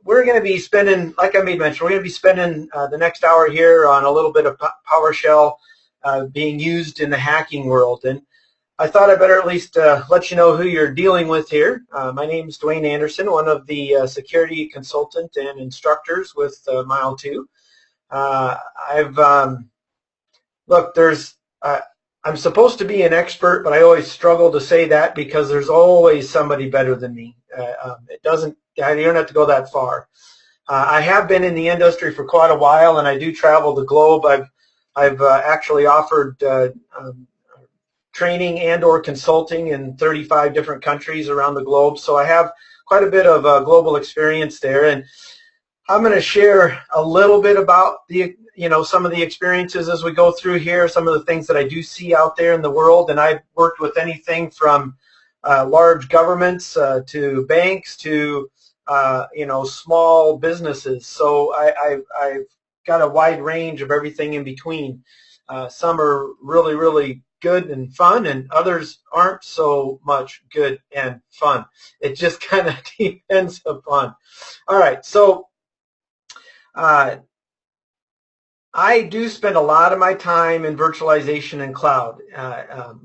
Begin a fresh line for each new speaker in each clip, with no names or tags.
we're going to be spending, like I made mention, we're going to be spending the next hour here on a little bit of PowerShell being used in the hacking world. And I thought I better at least let you know who you're dealing with here. My name is Dwayne Anderson, one of the security consultant and instructors with Mile 2. Look, I'm supposed to be an expert, but I always struggle to say that because there's always somebody better than me. You don't have to go that far. I have been in the industry for quite a while, and I do travel the globe. I've actually offered training and or consulting in 35 different countries around the globe, so I have quite a bit of global experience there. And I'm going to share a little bit about some of the experiences as we go through here, some of the things that I do see out there in the world. And I've worked with anything from large governments to banks to small businesses. So I've got a wide range of everything in between. Some are really, really good and fun, and others aren't so much good and fun. It just kind of depends upon. All right, so I do spend a lot of my time in virtualization and cloud.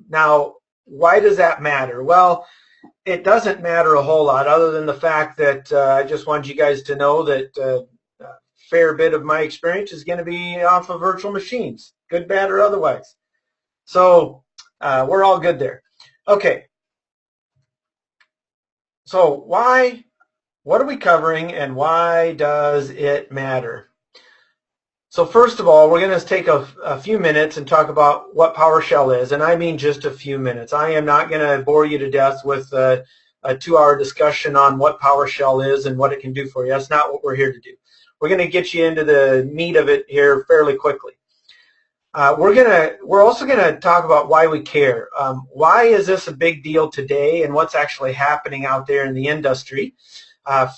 Now, why does that matter? Well, it doesn't matter a whole lot other than the fact that I just wanted you guys to know that a fair bit of my experience is going to be off of virtual machines, good, bad, or otherwise. So we're all good there. Okay. So what are we covering, and why does it matter? So first of all, we're going to take a few minutes and talk about what PowerShell is, and I mean just a few minutes. I am not going to bore you to death with a 2-hour discussion on what PowerShell is and what it can do for you. That's not what we're here to do. We're going to get you into the meat of it here fairly quickly. We're also going to talk about why we care. Why is this a big deal today, and what's actually happening out there in the industry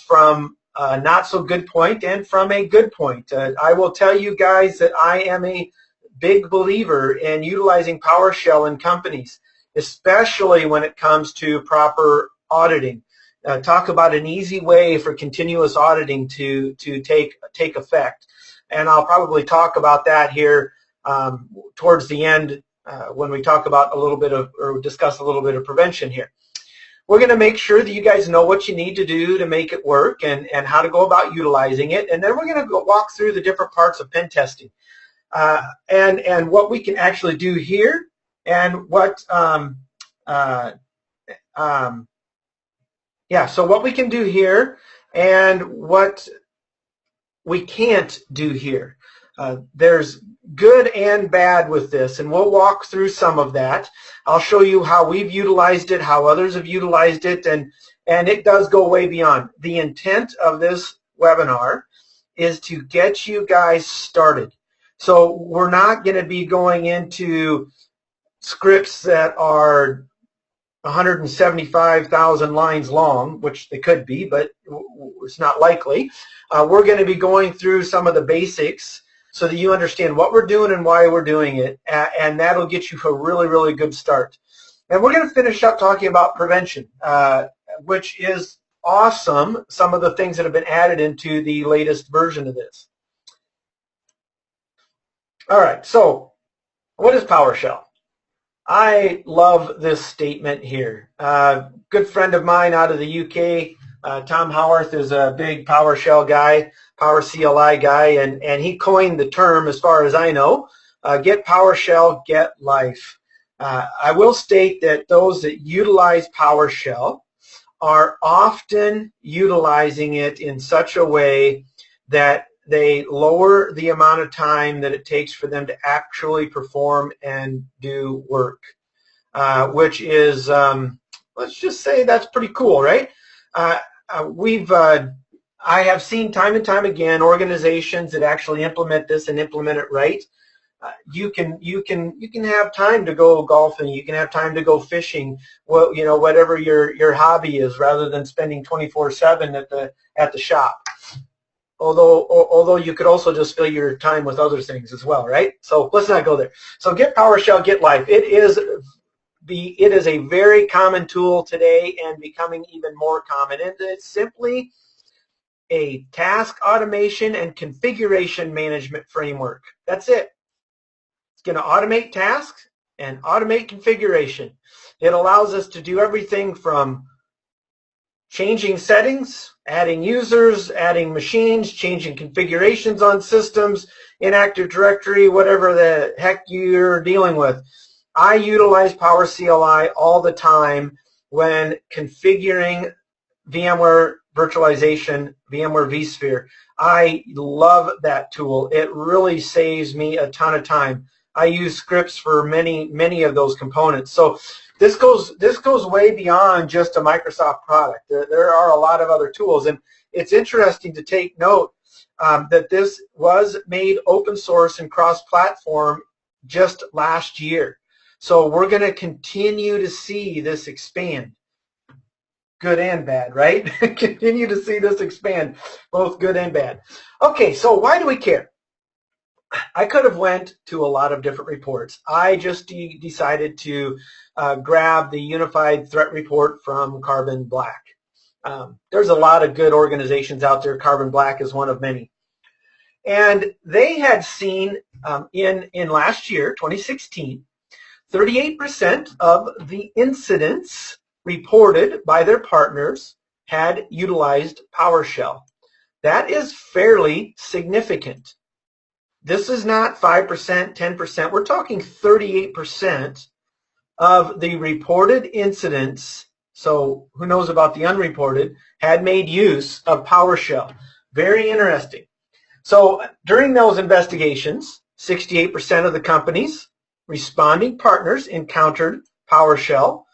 from a not so good point and from a good point. I will tell you guys that I am a big believer in utilizing PowerShell in companies, especially when it comes to proper auditing. Talk about an easy way for continuous auditing to take effect. And I'll probably talk about that here towards the end when we talk about discuss a little bit of prevention here. We're going to make sure that you guys know what you need to do to make it work and how to go about utilizing it. And then we're going to walk through the different parts of pen testing and what we can actually do here, and what so what we can do here and what we can't do here. There's good and bad with this, and we'll walk through some of that. I'll show you how we've utilized it, how others have utilized it, and it does go way beyond. The intent of this webinar is to get you guys started. So we're not going to be going into scripts that are 175,000 lines long, which they could be, but it's not likely. We're going to be going through some of the basics so that you understand what we're doing and why we're doing it, and that'll get you a really, really good start. And we're going to finish up talking about prevention, which is awesome, some of the things that have been added into the latest version of this. All right, so what is PowerShell? I love this statement here. Good friend of mine out of the UK, Tom Howarth, is a big PowerShell guy, Power CLI guy, and he coined the term, as far as I know, get PowerShell, get life. I will state that those that utilize PowerShell are often utilizing it in such a way that they lower the amount of time that it takes for them to actually perform and do work, which is, let's just say that's pretty cool, right? I have seen time and time again organizations that actually implement this and implement it right. You can have time to go golfing, you can have time to go fishing, well, whatever your hobby is, rather than spending 24/7 at the shop. Although you could also just fill your time with other things as well, right? So let's not go there. So get PowerShell, get life. It is a very common tool today and becoming even more common. And it's simply a task automation and configuration management framework. That's it. It's going to automate tasks and automate configuration. It allows us to do everything from changing settings, adding users, adding machines, changing configurations on systems, in Active Directory, whatever the heck you're dealing with. I utilize Power CLI all the time when configuring VMware virtualization, VMware vSphere. I love that tool. It really saves me a ton of time. I use scripts for many of those components. So this goes way beyond just a Microsoft product. There are a lot of other tools, and it's interesting to take note that this was made open source and cross-platform just last year. So we're going to continue to see this expand. Good and bad, right? Continue to see this expand, both good and bad. Okay, so why do we care? I could have went to a lot of different reports. I just decided to grab the Unified Threat Report from Carbon Black. There's a lot of good organizations out there. Carbon Black is one of many. And they had seen in last year, 2016, 38% of the incidents reported by their partners had utilized PowerShell. That is fairly significant. This is not 5%, 10%. We're talking 38% of the reported incidents, so who knows about the unreported, had made use of PowerShell. Very interesting. So during those investigations, 68% of the companies responding partners encountered PowerShell.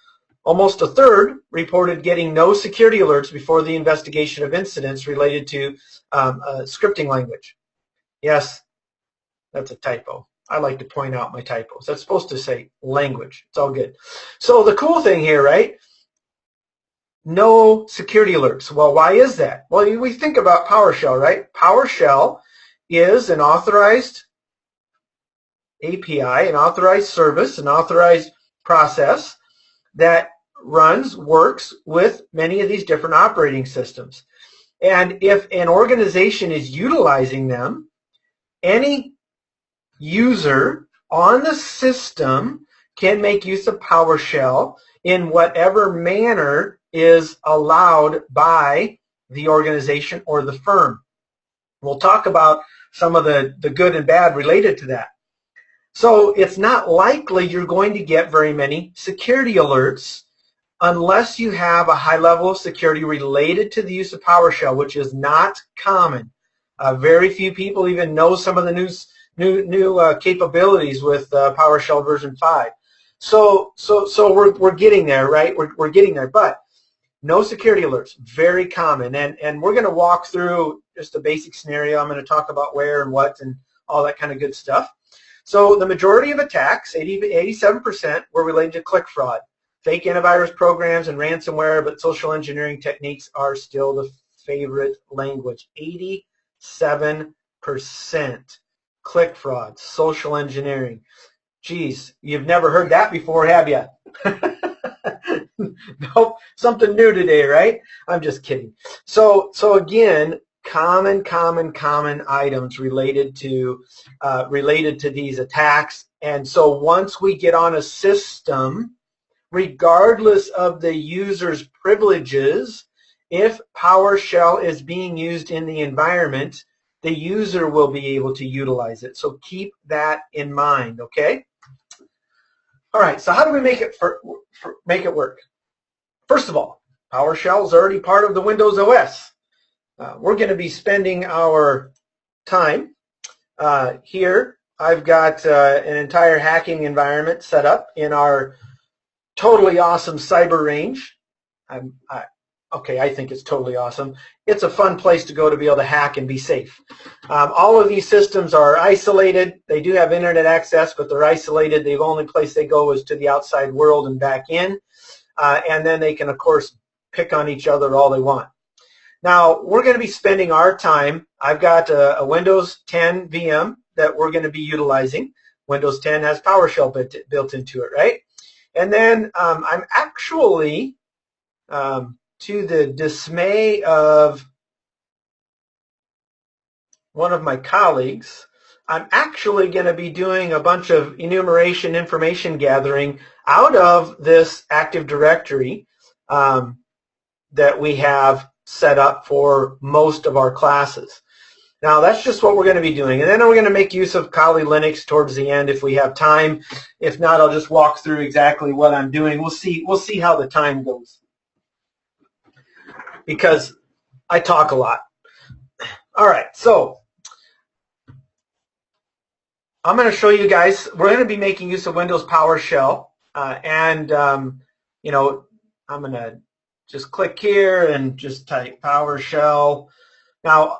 Almost a third reported getting no security alerts before the investigation of incidents related to scripting language. Yes, that's a typo. I like to point out my typos. That's supposed to say language. It's all good. So the cool thing here, right? No security alerts. Well, why is that? Well, we think about PowerShell, right? PowerShell is an authorized API, an authorized service, an authorized process that works with many of these different operating systems. And if an organization is utilizing them, any user on the system can make use of PowerShell in whatever manner is allowed by the organization or the firm. We'll talk about some of the good and bad related to that. So it's not likely you're going to get very many security alerts unless you have a high level of security related to the use of PowerShell, which is not common. Very few people even know some of the new capabilities with PowerShell version 5. So we're getting there, right? We're getting there, but no security alerts, very common. And we're going to walk through just a basic scenario. I'm going to talk about where and what and all that kind of good stuff. So the majority of attacks, 87%, were related to click fraud. Fake antivirus programs and ransomware, but social engineering techniques are still the favorite language. 87% click fraud, social engineering. Geez, you've never heard that before, have you? Nope, something new today, right? I'm just kidding. So again, common items related to these attacks. And so once we get on a system, regardless of the user's privileges, if PowerShell is being used in the environment, the user will be able to utilize it. So keep that in mind, okay? All right, so how do we make it work? First of all, PowerShell is already part of the Windows OS. We're going to be spending our time here. I've got an entire hacking environment set up in our totally awesome cyber range. I think it's totally awesome. It's a fun place to go to be able to hack and be safe. All of these systems are isolated. They do have internet access, but they're isolated. The only place they go is to the outside world and back in. And then they can, of course, pick on each other all they want. Now, we're going to be spending our time. I've got a Windows 10 VM that we're going to be utilizing. Windows 10 has PowerShell built into it, right? And then I'm actually, to the dismay of one of my colleagues, I'm actually going to be doing a bunch of enumeration information gathering out of this Active Directory that we have set up for most of our classes. Now, that's just what we're going to be doing. And then we're going to make use of Kali Linux towards the end if we have time. If not, I'll just walk through exactly what I'm doing. We'll see how the time goes, because I talk a lot. All right, so I'm going to show you guys. We're going to be making use of Windows PowerShell. You know, I'm going to just click here and just type PowerShell. Now,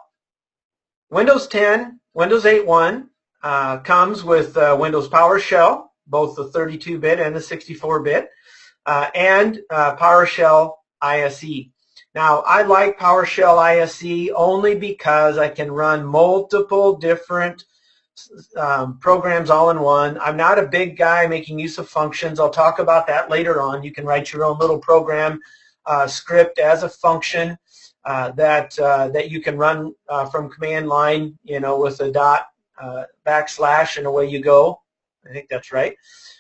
Windows 10, Windows 8.1 comes with Windows PowerShell, both the 32-bit and the 64-bit, and PowerShell ISE. Now, I like PowerShell ISE only because I can run multiple different programs all in one. I'm not a big guy making use of functions. I'll talk about that later on. You can write your own little program script as a function that you can run from command line, you know, with a dot, backslash, and away you go. I think that's right.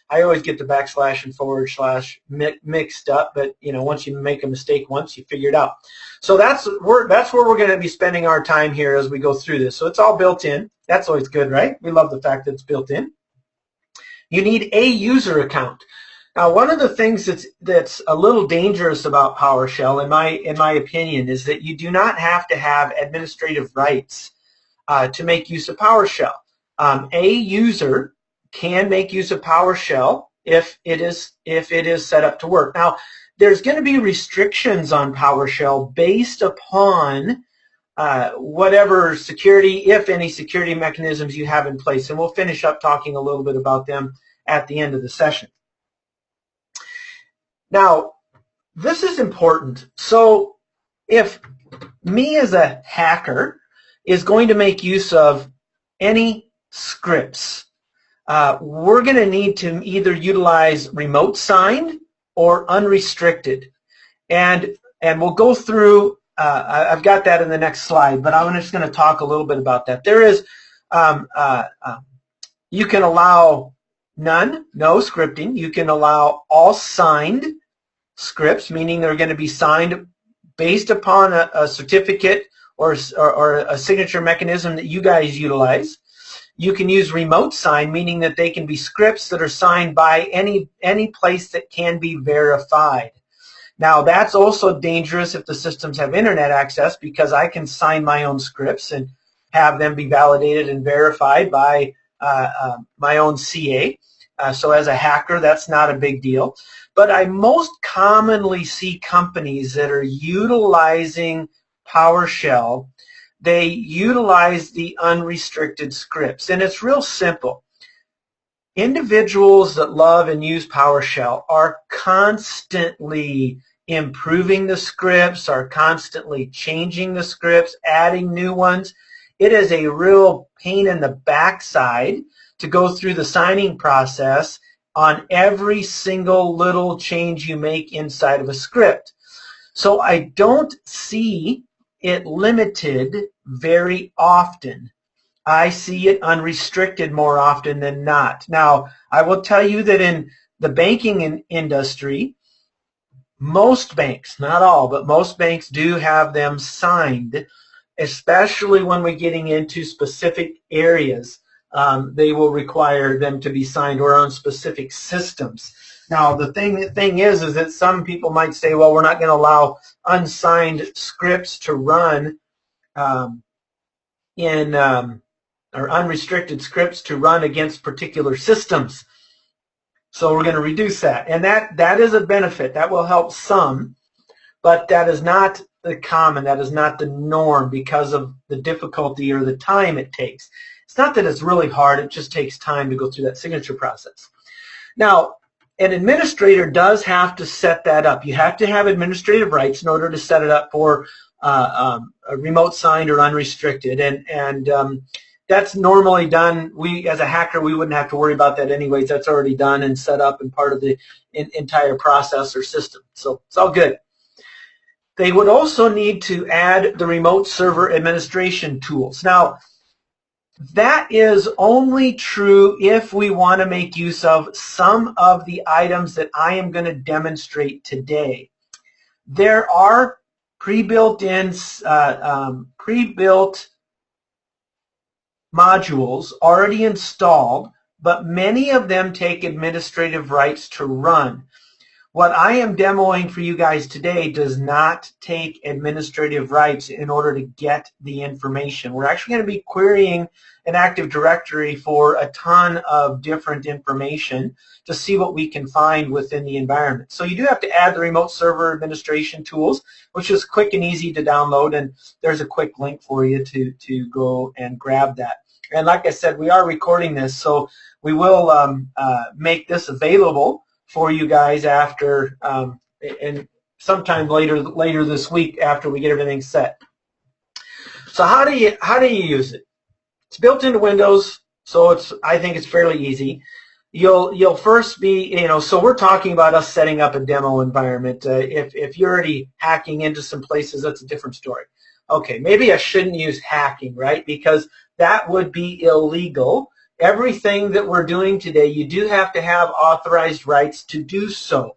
I always get the backslash and forward slash mixed up, but you know, once you make a mistake once, you figure it out. So that's where we're going to be spending our time here as we go through this. So it's all built in. That's always good, right? We love the fact that it's built in. You need a user account. Now, one of the things that's a little dangerous about PowerShell, in my opinion, is that you do not have to have administrative rights to make use of PowerShell. A user can make use of PowerShell if it is set up to work. Now, there's going to be restrictions on PowerShell based upon whatever security, if any, security mechanisms you have in place, and we'll finish up talking a little bit about them at the end of the session. Now, this is important. So if me as a hacker is going to make use of any scripts, we're going to need to either utilize remote signed or unrestricted. And we'll go through, I've got that in the next slide, but I'm just going to talk a little bit about that. There is, you can allow none, no scripting. You can allow all signed scripts, meaning they're going to be signed based upon a certificate or a signature mechanism that you guys utilize. You can use remote sign, meaning that they can be scripts that are signed by any place that can be verified. Now, that's also dangerous if the systems have internet access, because I can sign my own scripts and have them be validated and verified by my own CA. So as a hacker, that's not a big deal. But I most commonly see companies that are utilizing PowerShell. They utilize the unrestricted scripts, and it's real simple. Individuals that love and use PowerShell are constantly improving the scripts, are constantly changing the scripts, adding new ones. It is a real pain in the backside to go through the signing process on every single little change you make inside of a script. So I don't see it limited very often. I see it unrestricted more often than not. Now, I will tell you that in the banking industry, most banks, not all, but most banks do have them signed, especially when we're getting into specific areas. They will require them to be signed or on specific systems. Now, the thing is that some people might say, well, we're not going to allow unsigned scripts to run or unrestricted scripts to run against particular systems. So we're going to reduce that. And that is a benefit. That will help some, but that is not the common. That is not the norm because of the difficulty or the time it takes. It's not that it's really hard. It just takes time to go through that signature process. Now, an administrator does have to set that up. You have to have administrative rights in order to set it up for a remote signed or unrestricted. And that's normally done. We, as a hacker, we wouldn't have to worry about that anyways. That's already done and set up and part of the entire process or system. So it's all good. They would also need to add the remote server administration tools. Now, That is only true if we want to make use of some of the items that I am going to demonstrate today. There are pre-built modules already installed, but many of them take administrative rights to run. What I am demoing for you guys today does not take administrative rights in order to get the information. We're actually going to be querying an Active Directory for a ton of different information to see what we can find within the environment. So you do have to add the remote server administration tools, which is quick and easy to download, and there's a quick link for you to go and grab that. And like I said, we are recording this, so we will make this available for you guys after and sometime later this week after we get everything set. So how do you use it? It's built into Windows, so I think it's fairly easy. You'll first be, so we're talking about us setting up a demo environment. If you're already hacking into some places, that's a different story. Okay, maybe I shouldn't use hacking, right? Because that would be illegal. Everything that we're doing today, you do have to have authorized rights to do so.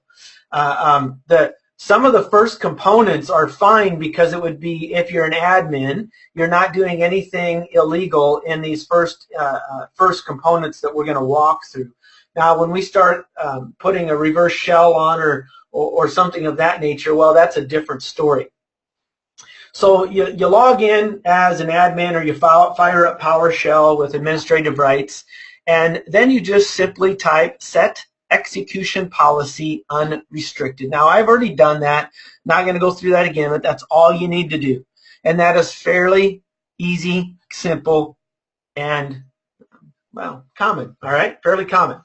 Some of the first components are fine because it would be, if you're an admin, you're not doing anything illegal in these first components that we're going to walk through. Now, when we start putting a reverse shell on or something of that nature, well, that's a different story. So you log in as an admin, or you fire up PowerShell with administrative rights, and then you just simply type set execution policy unrestricted. Now, I've already done that. Not going to go through that again, but that's all you need to do. And that is fairly easy, simple, and, well, common, all right? Fairly common.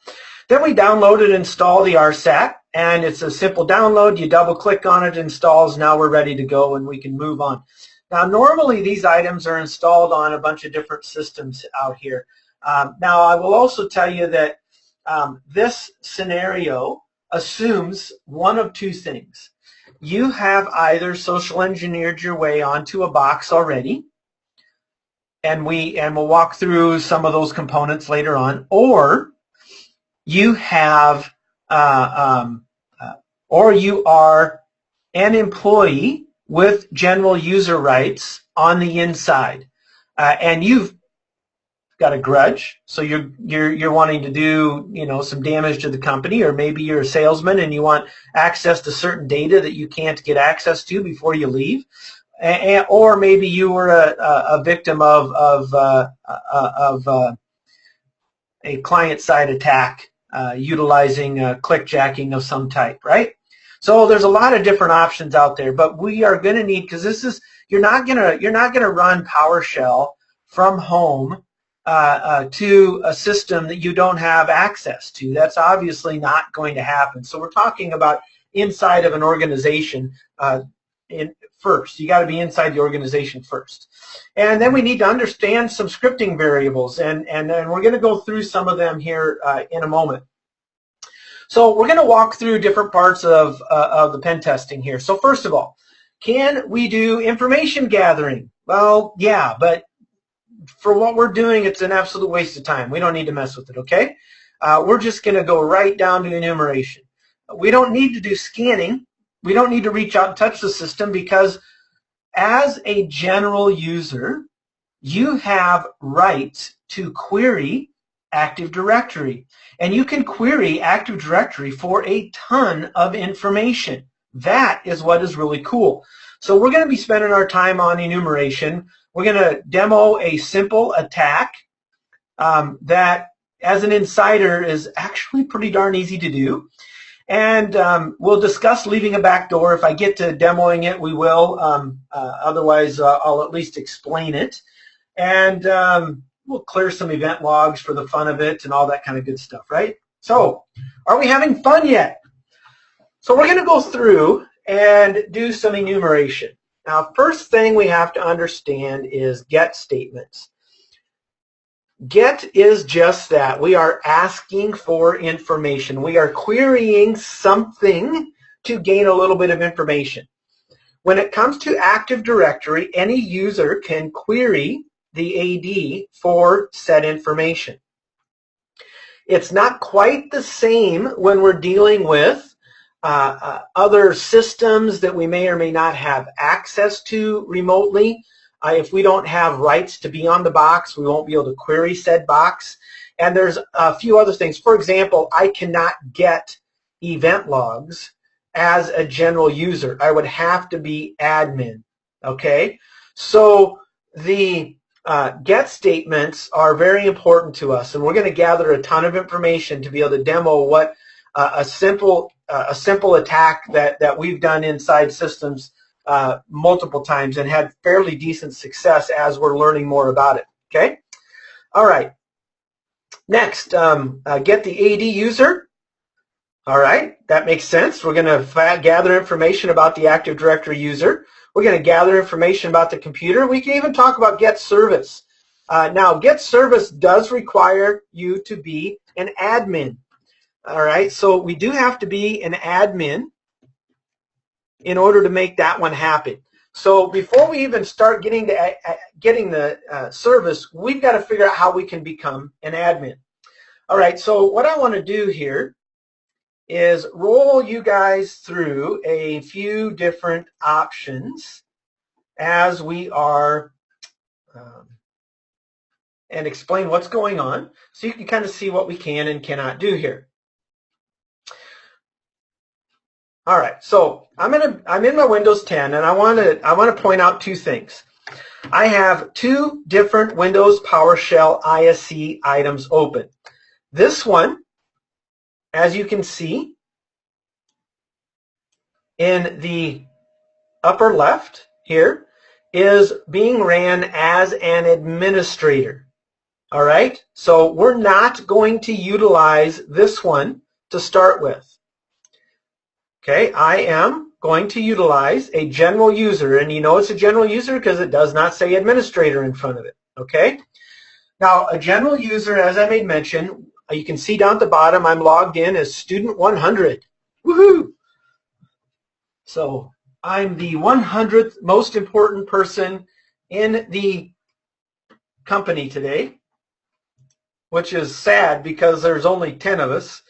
Then we download and install the RSAT, and it's a simple download. You double click on it, installs. Now we're ready to go and we can move on. Now, normally these items are installed on a bunch of different systems out here. Now, I will also tell you that this scenario assumes one of two things. You have either social engineered your way onto a box already, and we'll walk through some of those components later on, or you have or you are an employee with general user rights on the inside, and you've got a grudge, so you're wanting to do some damage to the company, or maybe you're a salesman and you want access to certain data that you can't get access to before you leave, or maybe you were a victim of a client-side attack utilizing clickjacking of some type, right? So there's a lot of different options out there, but we are going to need, because you're not gonna run PowerShell from home to a system that you don't have access to. That's obviously not going to happen. So we're talking about inside of an organization first. You got to be inside the organization first. And then we need to understand some scripting variables, and we're going to go through some of them here in a moment. So we're going to walk through different parts of the pen testing here. So first of all, can we do information gathering? Well, yeah, but for what we're doing, it's an absolute waste of time. We don't need to mess with it, okay? We're just going to go right down to enumeration. We don't need to do scanning. We don't need to reach out and touch the system, because as a general user, you have rights to query Active Directory. And you can query Active Directory for a ton of information. That is what is really cool. So we're going to be spending our time on enumeration. We're going to demo a simple attack that, as an insider, is actually pretty darn easy to do. And we'll discuss leaving a backdoor. If I get to demoing it, we will. Otherwise, I'll at least explain it. And we'll clear some event logs for the fun of it and all that kind of good stuff, right? So, are we having fun yet? So we're going to go through and do some enumeration. Now, first thing we have to understand is get statements. Get is just that. We are asking for information. We are querying something to gain a little bit of information. When it comes to Active Directory, any user can query the AD for said information. It's not quite the same when we're dealing with other systems that we may or may not have access to remotely. If we don't have rights to be on the box, we won't be able to query said box. And there's a few other things. For example, I cannot get event logs as a general user. I would have to be admin. Okay? So the get statements are very important to us, and we're going to gather a ton of information to be able to demo what a simple attack that we've done inside systems multiple times and had fairly decent success as we're learning more about it. Okay? All right. Next, get the AD user. All right, that makes sense. We're going to gather information about the Active Directory user. We're going to gather information about the computer. We can even talk about get service. Now, get service does require you to be an admin. All right, so we do have to be an admin in order to make that one happen. So before we even start getting the service, we've got to figure out how we can become an admin. All right, so what I want to do here is roll you guys through a few different options as we are and explain what's going on so you can kind of see what we can and cannot do here. All right, so I'm in my Windows 10 and I want to point out two things. I have two different Windows PowerShell ISC items open. This one, as you can see in the upper left here, is being ran as an administrator. All right, so we're not going to utilize this one to start with. Okay, I am going to utilize a general user, and you know it's a general user because it does not say administrator in front of it. Okay, now a general user, as I made mention, you can see down at the bottom I'm logged in as student 100. Woohoo! So I'm the 100th most important person in the company today, which is sad because there's only 10 of us.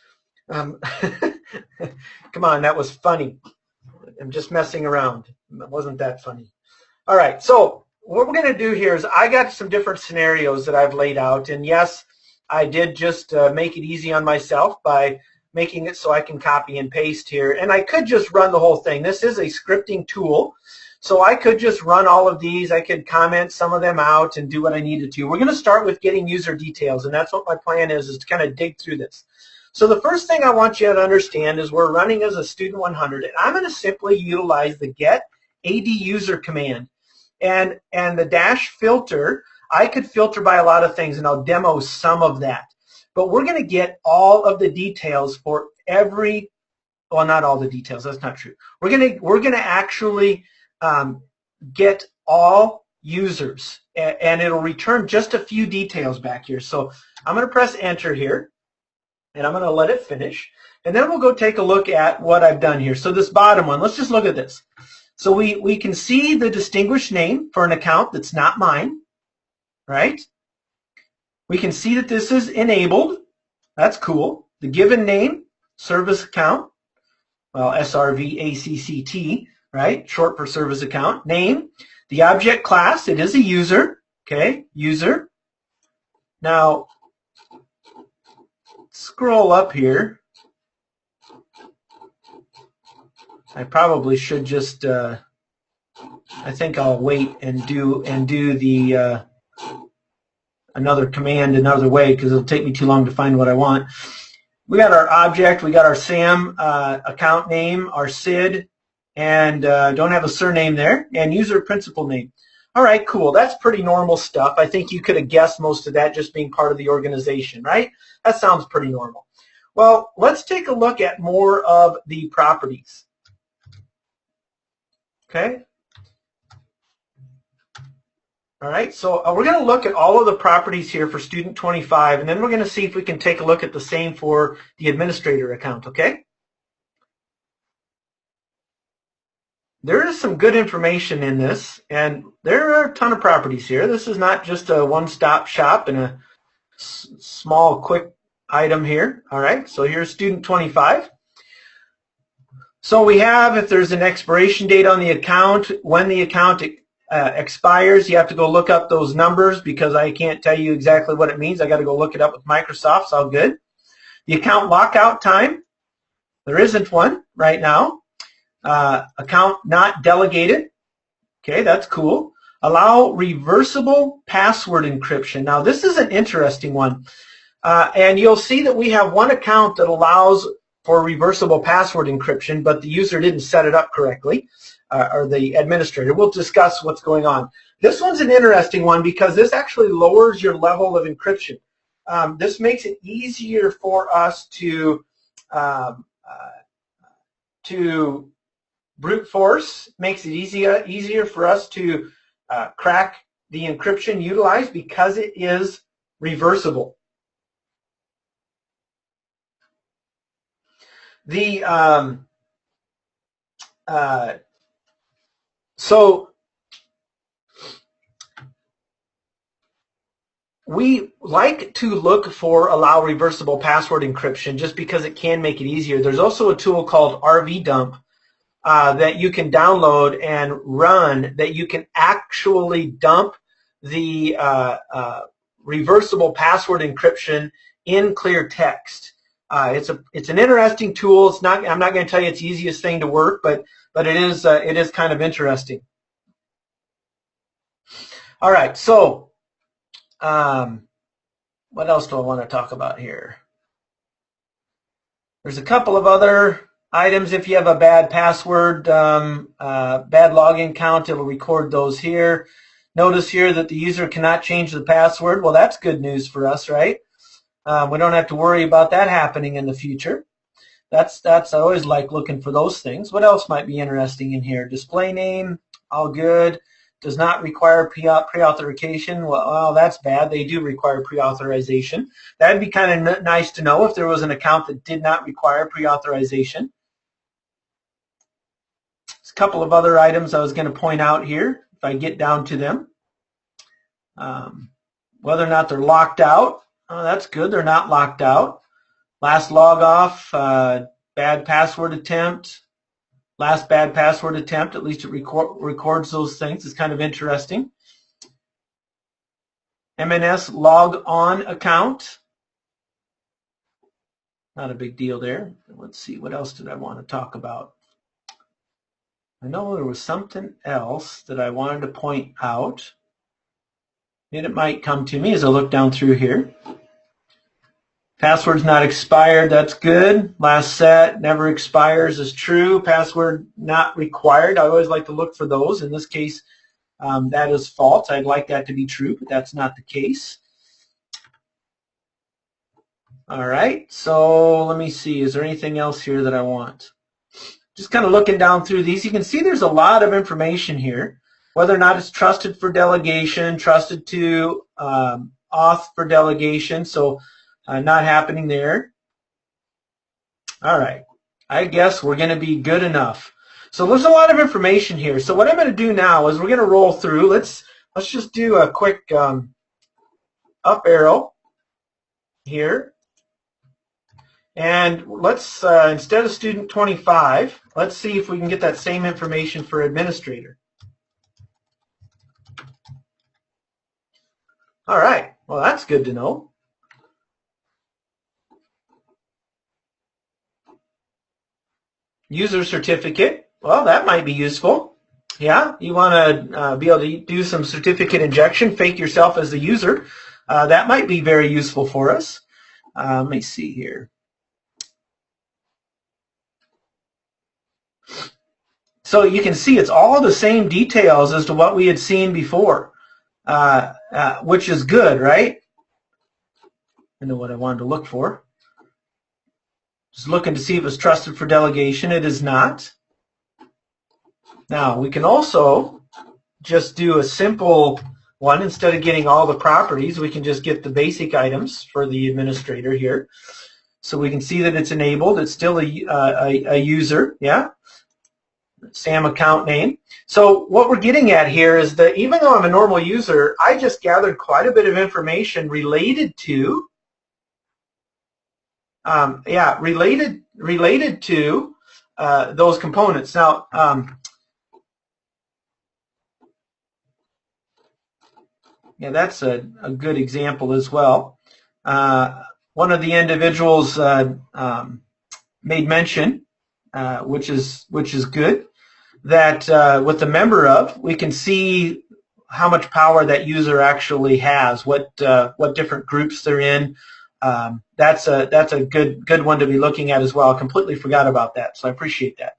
Come on, that was funny. I'm just messing around. It wasn't that funny. All right, so what we're going to do here is I got some different scenarios that I've laid out, and yes, I did just make it easy on myself by making it so I can copy and paste here, and I could just run the whole thing. This is a scripting tool, so I could just run all of these. I could comment some of them out and do what I needed to. We're going to start with getting user details, and that's what my plan is to kind of dig through this. So the first thing I want you to understand is we're running as a student 100, and I'm going to simply utilize the get AD user command. And the dash filter, I could filter by a lot of things, and I'll demo some of that. But we're going to get all of the details for every, well, not all the details, that's not true. We're going to actually get all users, and it'll return just a few details back here. So I'm going to press enter here, and I'm going to let it finish, and then we'll go take a look at what I've done here. So this bottom one, let's just look at this. So we can see the distinguished name for an account that's not mine, right? We can see that this is enabled. That's cool. The given name, service account, well, SRVACCT, right? Short for service account. Name, the object class, it is a user, okay? User. Now, scroll up here. I probably should just, I think I'll wait and do the another command another way because it'll take me too long to find what I want. We got our object, we got our SAM account name, our SID, and don't have a surname there, and user principal name. All right, cool. That's pretty normal stuff. I think you could have guessed most of that just being part of the organization, right? That sounds pretty normal. Well, let's take a look at more of the properties. Okay. All right, so we're going to look at all of the properties here for student 25, and then we're going to see if we can take a look at the same for the administrator account, okay? there is some good information in this, and there are a ton of properties here. This is not just a one-stop shop and a small, quick item here. All right, so here's student 25. So we have, if there's an expiration date on the account, when the account expires, you have to go look up those numbers because I can't tell you exactly what it means. I got to go look it up with Microsoft. It's all good. The account lockout time, there isn't one right now. Account not delegated. Okay, that's cool. Allow reversible password encryption. Now, this is an interesting one. And you'll see that we have one account that allows for reversible password encryption, but the user didn't set it up correctly, or the administrator. We'll discuss what's going on. This one's an interesting one because this actually lowers your level of encryption. This makes it easier for us to brute force, makes it easier for us to crack the encryption utilized because it is reversible. So we like to look for allow reversible password encryption just because it can make it easier. There's also a tool called RVdump that you can download and run that you can actually dump the reversible password encryption in clear text. It's an interesting tool. It's not. I'm not going to tell you it's the easiest thing to work, but it is kind of interesting. All right. So, what else do I want to talk about here? There's a couple of other items. If you have a bad password, bad login count, it will record those here. Notice here that the user cannot change the password. Well, that's good news for us, right? We don't have to worry about that happening in the future. That's I always like looking for those things. What else might be interesting in here? Display name, all good. Does not require pre-authorization. Well, that's bad. They do require pre-authorization. That'd be kind of nice to know if there was an account that did not require pre-authorization. There's a couple of other items I was going to point out here if I get down to them. Whether or not they're locked out. Oh, that's good. They're not locked out. Last log off, bad password attempt. Last bad password attempt, at least it records those things. It's kind of interesting. MNS log on account. Not a big deal there. Let's see, what else did I want to talk about? I know there was something else that I wanted to point out. And it might come to me as I look down through here. Password's not expired, that's good. Last set, never expires is true. Password not required, I always like to look for those. In this case, that is false. I'd like that to be true, but that's not the case. All right, so let me see. Is there anything else here that I want? Just kind of looking down through these, you can see there's a lot of information here. Whether or not it's trusted for delegation, trusted to auth for delegation, so not happening there. All right, I guess we're going to be good enough. So there's a lot of information here. So what I'm going to do now is we're going to roll through. Let's just do a quick up arrow here. And let's, instead of student 25, let's see if we can get that same information for administrator. All right, well, that's good to know. User certificate, well, that might be useful. Yeah, you want to be able to do some certificate injection, fake yourself as the user. That might be very useful for us. Let me see here. So you can see it's all the same details as to what we had seen before. Which is good, right? I know what I wanted to look for. Just looking to see if it's trusted for delegation. It is not. Now, we can also just do a simple one. Instead of getting all the properties, we can just get the basic items for the administrator here. So we can see that it's enabled. It's still a user, yeah? Sam account name. So what we're getting at here is that even though I'm a normal user, I just gathered quite a bit of information related to, related to those components. Now, yeah, that's a good example as well. One of the individuals made mention, which is good, that with the member of, we can see how much power that user actually has, what different groups they're in. That's a good one to be looking at as well. I completely forgot about that, so I appreciate that.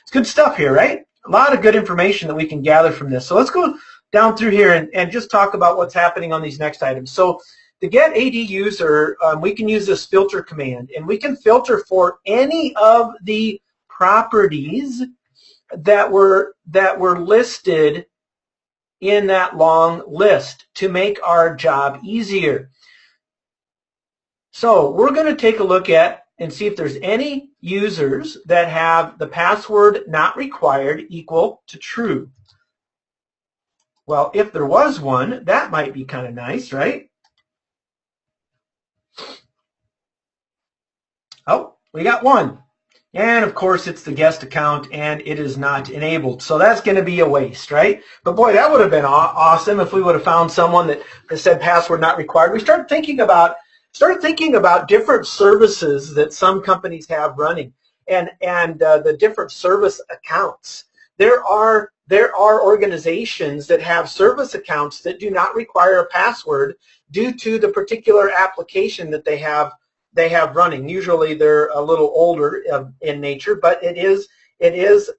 It's good stuff here, right? A lot of good information that we can gather from this. So let's go down through here and just talk about what's happening on these next items. So to get AD user, we can use this filter command, and we can filter for any of the properties that were listed in that long list to make our job easier. So we're going to take a look at and see if there's any users that have the password not required equal to true. Well, if there was one, that might be kind of nice, right? Oh, we got one. And of course, it's the guest account, and it is not enabled. So that's going to be a waste, right? But boy, that would have been awesome if we would have found someone that said password not required. We started thinking about different services that some companies have running, and the different service accounts. There are organizations that have service accounts that do not require a password due to the particular application that they have running. Usually they're a little older in nature, but it is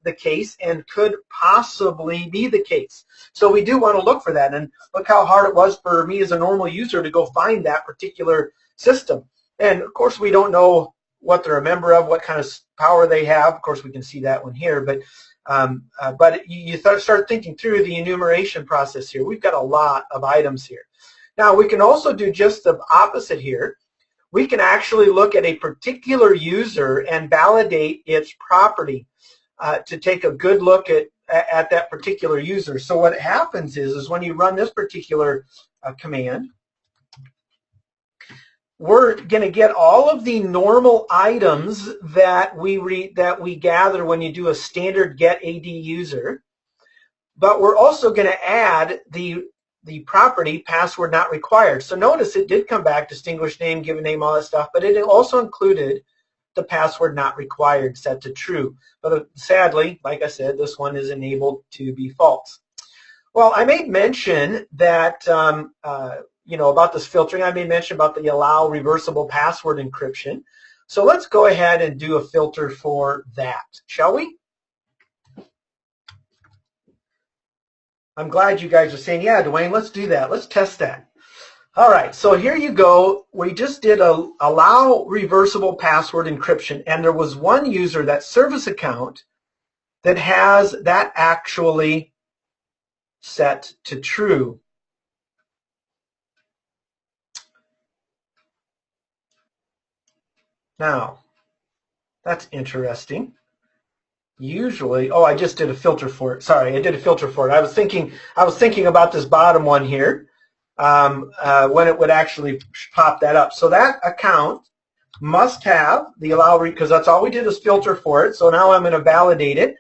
the case and could possibly be the case. So we do want to look for that, and look how hard it was for me as a normal user to go find that particular system. And of course we don't know what they're a member of, what kind of power they have. Of course we can see that one here, but you start thinking through the enumeration process here. We've got a lot of items here. Now we can also do just the opposite here. We can actually look at a particular user and validate its property to take a good look at that particular user. So what happens is when you run this particular command, we're going to get all of the normal items that we gather when you do a standard get AD user, but we're also going to add the property password not required. So notice it did come back, distinguished name, given name, all that stuff, but it also included the password not required set to true. But sadly, like I said, this one is enabled to be false. Well, I made mention that, about this filtering. I made mention about the allow reversible password encryption. So let's go ahead and do a filter for that, shall we? I'm glad you guys are saying, yeah, Dwayne, let's do that. Let's test that. All right, so here you go. We just did a allow reversible password encryption, and there was one user, that service account, that has that actually set to true. Now, that's interesting. Usually, I just did a filter for it. Sorry, I did a filter for it. I was thinking about this bottom one here when it would actually pop that up. So that account must have the allow, because that's all we did is filter for it. So now I'm going to validate it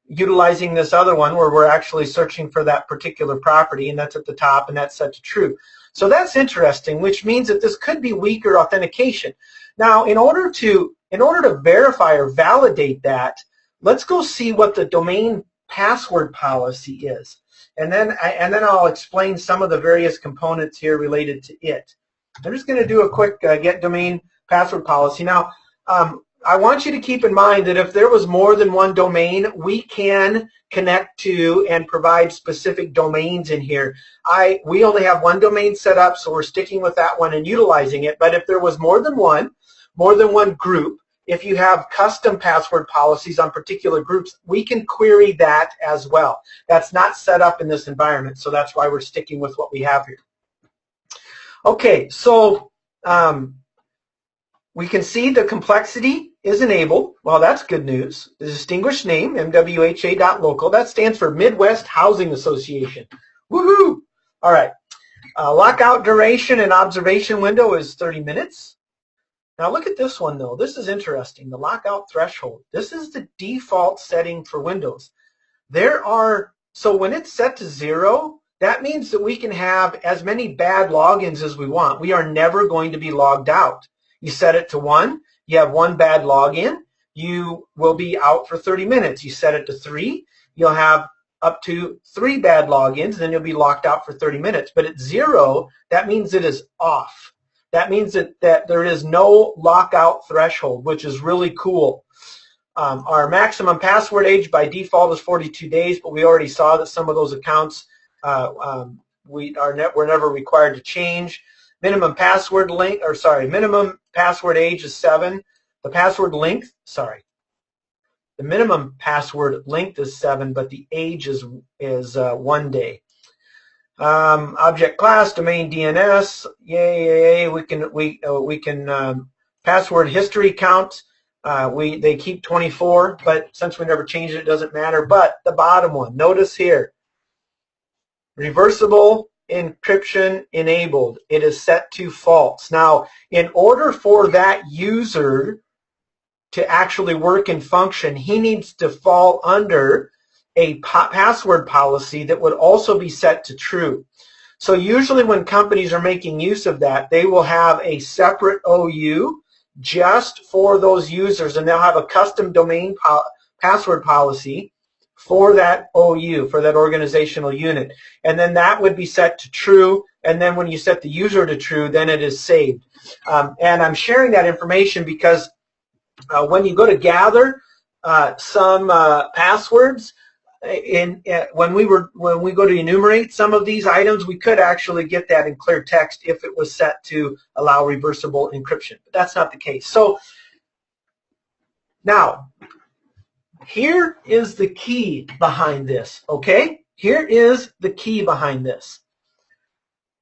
utilizing this other one where we're actually searching for that particular property, and that's at the top, and that's set to true. So that's interesting, which means that this could be weaker authentication. Now, in order to verify or validate that, let's go see what the domain password policy is, and then I'll explain some of the various components here related to it. I'm just going to do a quick get domain password policy. Now, I want you to keep in mind that if there was more than one domain, we can connect to and provide specific domains in here. We only have one domain set up, so we're sticking with that one and utilizing it. But if there was more than one group, if you have custom password policies on particular groups, we can query that as well. That's not set up in this environment, so that's why we're sticking with what we have here. Okay, so we can see the complexity is enabled. Well, that's good news. The distinguished name, MWHA.local, that stands for Midwest Housing Association. Woohoo! All right. Lockout duration and observation window is 30 minutes. Now look at this one though. This is interesting. The lockout threshold. This is the default setting for Windows. So when it's set to 0, that means that we can have as many bad logins as we want. We are never going to be logged out. You set it to 1, you have 1 bad login, you will be out for 30 minutes. You set it to 3, you'll have up to 3 bad logins, and then you'll be locked out for 30 minutes. But at 0, that means it is off. That means that there is no lockout threshold, which is really cool. Our maximum password age by default is 42 days, but we already saw that some of those accounts we're never required to change. Minimum password minimum password age is 7. The minimum password length is 7, but the age is 1 day. Object class, domain DNS, yay. We can password history count. They keep 24, but since we never changed it, it doesn't matter. But the bottom one, notice here, reversible encryption enabled. It is set to false. Now, in order for that user to actually work and function, he needs to fall under a password policy that would also be set to true. So usually when companies are making use of that, they will have a separate OU just for those users, and they'll have a custom domain password policy for that OU, for that organizational unit. And then that would be set to true, and then when you set the user to true, then it is saved. And I'm sharing that information because when you go to gather some passwords, when we go to enumerate some of these items, we could actually get that in clear text if it was set to allow reversible encryption, but that's not the case. So now, here is the key behind this, okay? Here is the key behind this.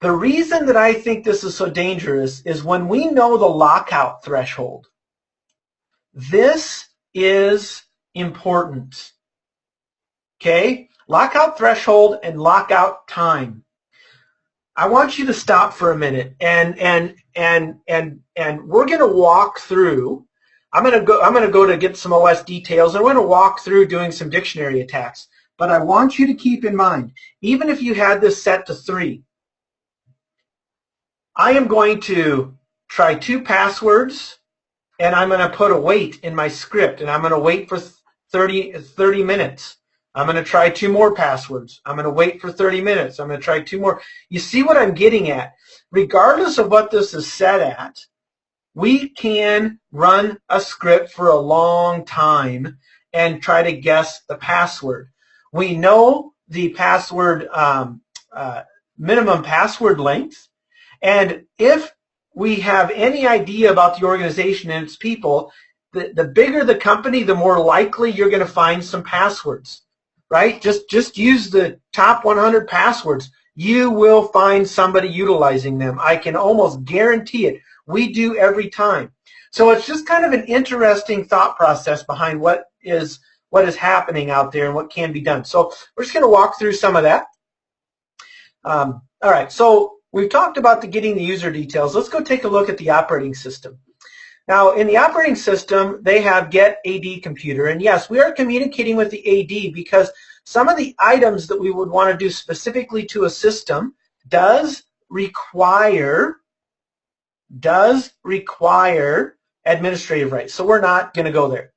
The reason that I think this is so dangerous is when we know the lockout threshold. This is important. Okay, lockout threshold and lockout time. I want you to stop for a minute and we're going to walk through. I'm going to go to get some OS details, and we're going to walk through doing some dictionary attacks. But I want you to keep in mind, even if you had this set to 3, I am going to try 2 passwords, and I'm going to put a wait in my script, and I'm going to wait for 30 minutes. I'm going to try 2 more passwords. I'm going to wait for 30 minutes. I'm going to try 2 more. You see what I'm getting at? Regardless of what this is set at, we can run a script for a long time and try to guess the password. We know the password minimum password length, and if we have any idea about the organization and its people, the bigger the company, the more likely you're going to find some passwords. Right? Just use the top 100 passwords. You will find somebody utilizing them. I can almost guarantee it. We do every time. So it's just kind of an interesting thought process behind what is happening out there and what can be done. So we're just going to walk through some of that. All right. So we've talked about getting the user details. Let's go take a look at the operating system. Now, in the operating system, they have get AD computer. And yes, we are communicating with the AD because some of the items that we would want to do specifically to a system does require administrative rights. So we're not going to go there.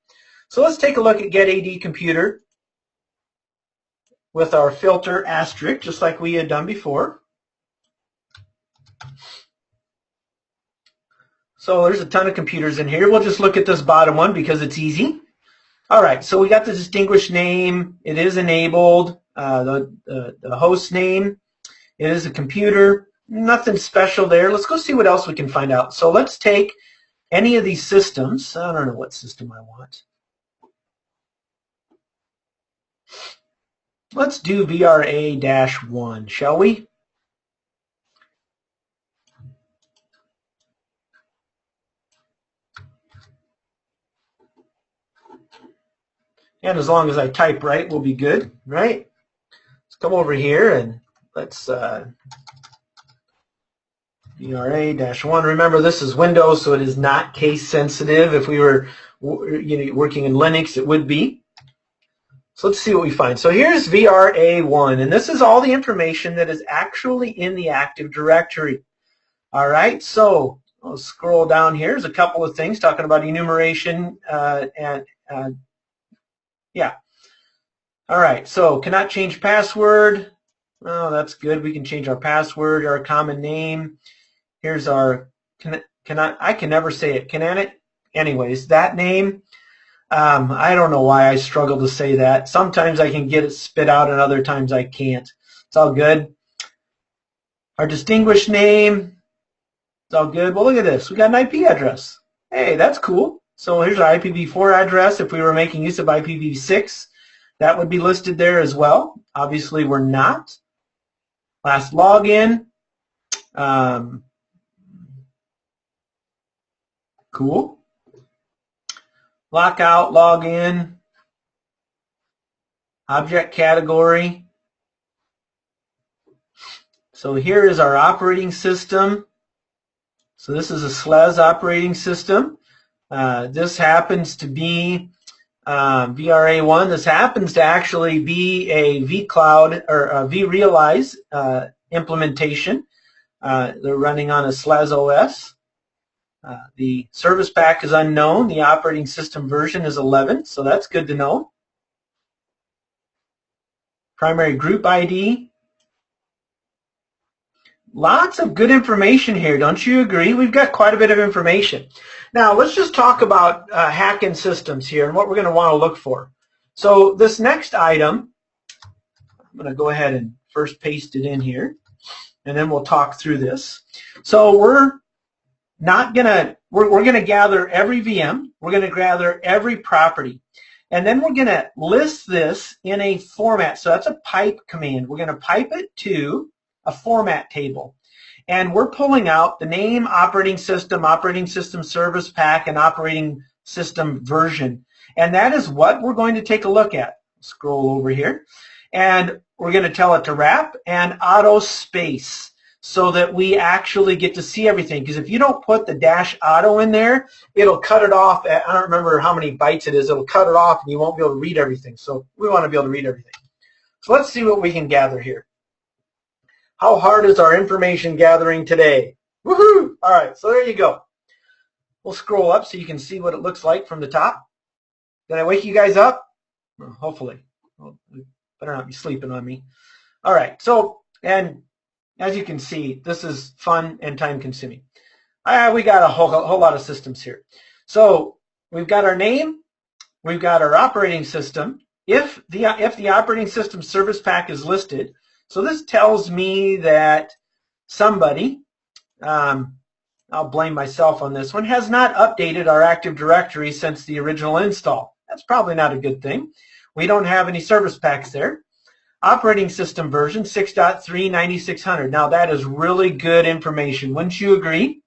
So let's take a look at get AD computer with our filter asterisk, just like we had done before. So there's a ton of computers in here. We'll just look at this bottom one because it's easy. All right, so we got the distinguished name. It is enabled. The host name. It is a computer. Nothing special there. Let's go see what else we can find out. So let's take any of these systems. I don't know what system I want. Let's do VRA-1, shall we? And as long as I type right, we'll be good, right? Let's come over here and let's VRA-1. Remember, this is Windows, so it is not case sensitive. If we were working in Linux, it would be. So let's see what we find. So here's VRA1, and this is all the information that is actually in the Active Directory. All right, so I'll scroll down here. There's a couple of things talking about enumeration yeah. All right, so cannot change password. Oh, that's good. We can change our password, our common name. Here's our, I can never say it. Anyways, that name, I don't know why I struggle to say that. Sometimes I can get it spit out and other times I can't. It's all good. Our distinguished name, it's all good. Well, look at this. We got an IP address. Hey, that's cool. So here's our IPv4 address. If we were making use of IPv6, that would be listed there as well. Obviously, we're not. Last login. Cool. Lockout, login. Object category. So here is our operating system. So this is a SLES operating system. This happens to be VRA1. This happens to actually be a vCloud or a vRealize implementation. They're running on a SLES OS. The service pack is unknown. The operating system version is 11, so that's good to know. Primary group ID. Lots of good information here, don't you agree? We've got quite a bit of information. Now, let's just talk about hack-in systems here and what we're going to want to look for. So this next item, I'm going to go ahead and first paste it in here, and then we'll talk through this. So we're going to gather every VM. We're going to gather every property. And then we're going to list this in a format. So that's a pipe command. We're going to pipe it to a format table. And we're pulling out the name, operating system service pack, and operating system version. And that is what we're going to take a look at. Scroll over here. And we're going to tell it to wrap and auto space so that we actually get to see everything. Because if you don't put the -auto in there, it'll cut it off at, I don't remember how many bytes it is, it'll cut it off and you won't be able to read everything. So we want to be able to read everything. So let's see what we can gather here. How hard is our information gathering today? Woohoo! All right, so there you go. We'll scroll up so you can see what it looks like from the top. Did I wake you guys up? Well, hopefully. Well, you better not be sleeping on me. All right, so, and as you can see, this is fun and time-consuming. We got a whole lot of systems here. So we've got our name, we've got our operating system. If the operating system service pack is listed, so this tells me that somebody, I'll blame myself on this one, has not updated our Active Directory since the original install. That's probably not a good thing. We don't have any service packs there. Operating system version 6.3 9600. Now that is really good information. Wouldn't you agree?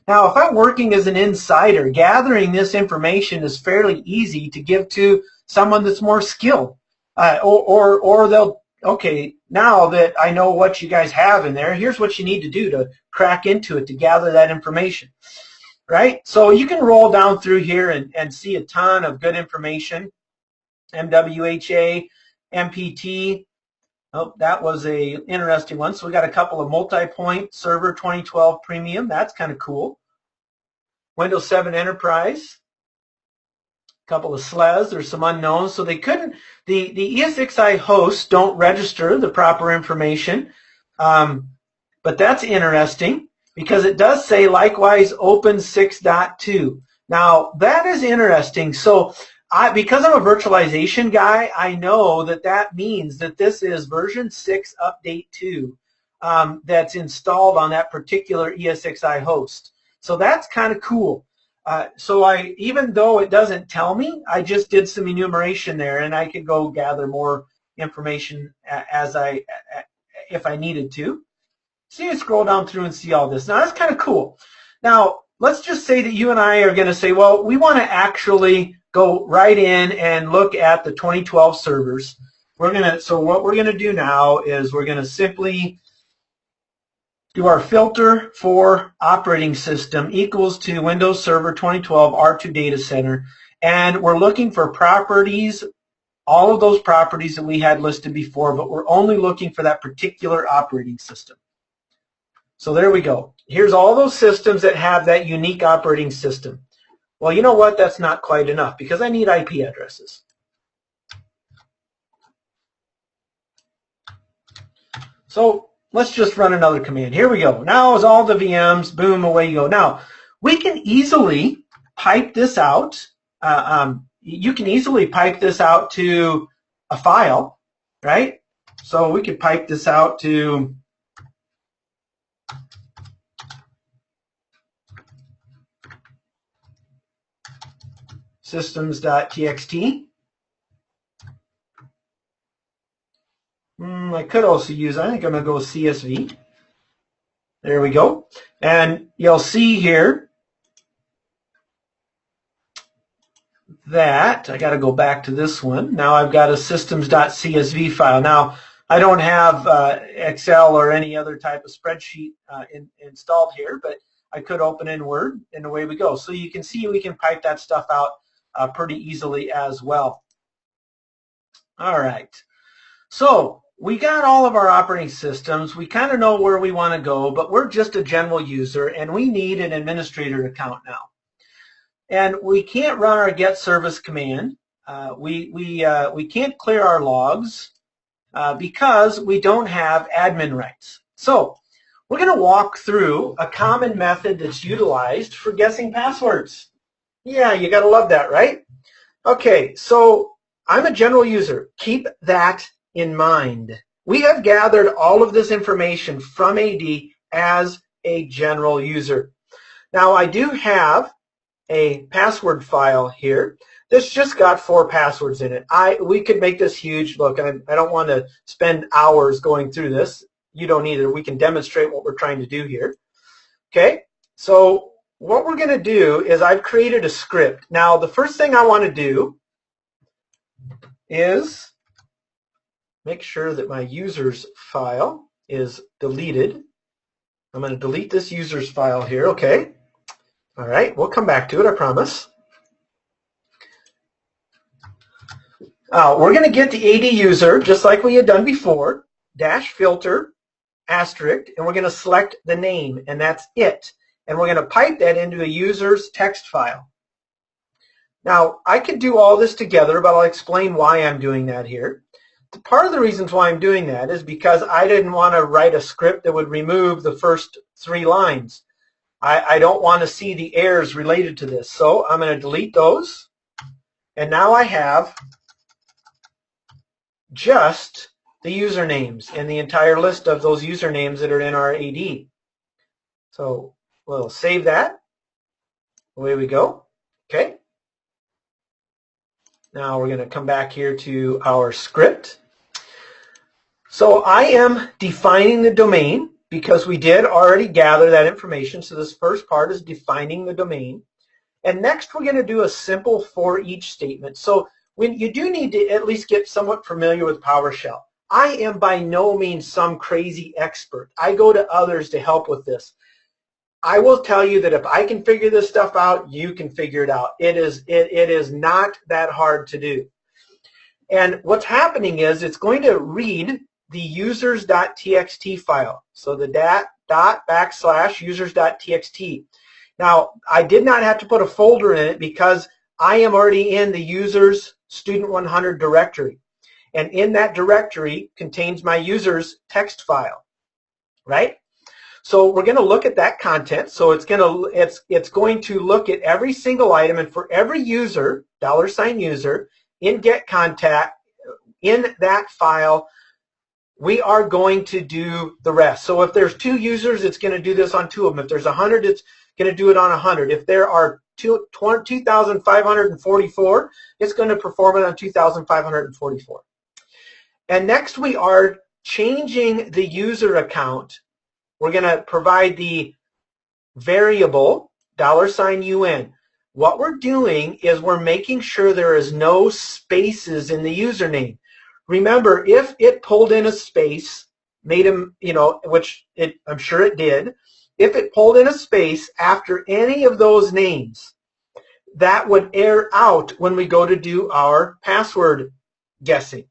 Now if I'm working as an insider, gathering this information is fairly easy to give to someone that's more skilled. Or they'll, okay, now that I know what you guys have in there, here's what you need to do to crack into it to gather that information. Right? So you can roll down through here and see a ton of good information. MWHA, MPT. Oh, that was a interesting one. So we got a couple of multi-point server 2012 premium. That's kind of cool. Windows 7 Enterprise. A couple of SLES. There's some unknowns. So they couldn't, the ESXi hosts don't register the proper information. But that's interesting because it does say likewise open 6.2. Now that is interesting. So because I'm a virtualization guy, I know that that means that this is version 6 update 2 that's installed on that particular ESXi host. So that's kind of cool. So even though it doesn't tell me, I just did some enumeration there, and I could go gather more information if I needed to. So you scroll down through and see all this. Now that's kind of cool. Now let's just say that you and I are going to say, well, we want to actually go right in and look at the 2012 servers. So what we're going to do now is we're going to simply do our filter for operating system equals to Windows Server 2012 R2 Data Center, and we're looking for properties, all of those properties that we had listed before, but we're only looking for that particular operating system. So there we go. Here's all those systems that have that unique operating system. Well, you know what? That's not quite enough because I need IP addresses. So let's just run another command. Here we go. Now is all the VMs, boom, away you go. Now, we can easily pipe this out. You can easily pipe this out to a file, right? So we could pipe this out to systems.txt. I could also use, I think I'm going to go with CSV. There we go. And you'll see here that I got to go back to this one. Now I've got a systems.csv file. Now I don't have Excel or any other type of spreadsheet installed here, but I could open in Word and away we go. So you can see we can pipe that stuff out pretty easily as well. All right. So we got all of our operating systems. We kind of know where we want to go, but we're just a general user and we need an administrator account now. And we can't run our get service command. We can't clear our logs because we don't have admin rights. So we're going to walk through a common method that's utilized for guessing passwords. Yeah, you got to love that, right? Okay, so I'm a general user. Keep that in mind. We have gathered all of this information from AD as a general user. Now I do have a password file here that's just got 4 passwords in it. We could make this huge. Look, I don't want to spend hours going through this. You don't either. We can demonstrate what we're trying to do here. Okay, so what we're going to do is I've created a script. Now the first thing I want to do is make sure that my users file is deleted. I'm going to delete this users file here, okay? All right, we'll come back to it, I promise. We're going to get the AD user, just like we had done before, dash filter, asterisk, and we're going to select the name, and that's it. And we're going to pipe that into a user's text file. Now, I could do all this together, but I'll explain why I'm doing that here. Part of the reasons why I'm doing that is because I didn't want to write a script that would remove the first 3 lines. I don't want to see the errors related to this. So I'm going to delete those. And now I have just the usernames and the entire list of those usernames that are in our AD. So we'll save that. Away we go. Okay. Now we're going to come back here to our script. So I am defining the domain because we did already gather that information. So this first part is defining the domain. And next we're going to do a simple for each statement. So when you do need to at least get somewhat familiar with PowerShell. I am by no means some crazy expert. I go to others to help with this. I will tell you that if I can figure this stuff out, you can figure it out. It is not that hard to do. And what's happening is it's going to read the users.txt file. So the /users.txt. Now, I did not have to put a folder in it because I am already in the users student 100 directory. And in that directory contains my users text file, right? So we're going to look at that content. So it's going to look at every single item, and for every user, $user, in get contact, in that file, we are going to do the rest. So if there's 2 users, it's going to do this on 2 of them. If there's 100, it's going to do it on 100. If there are 2,544, it's going to perform it on 2,544. And next we are changing the user account. We're going to provide the variable $UN. What we're doing is we're making sure there is no spaces in the username. Remember, if it pulled in a space, made him, which I'm sure it did, if it pulled in a space after any of those names, that would error out when we go to do our password guessing,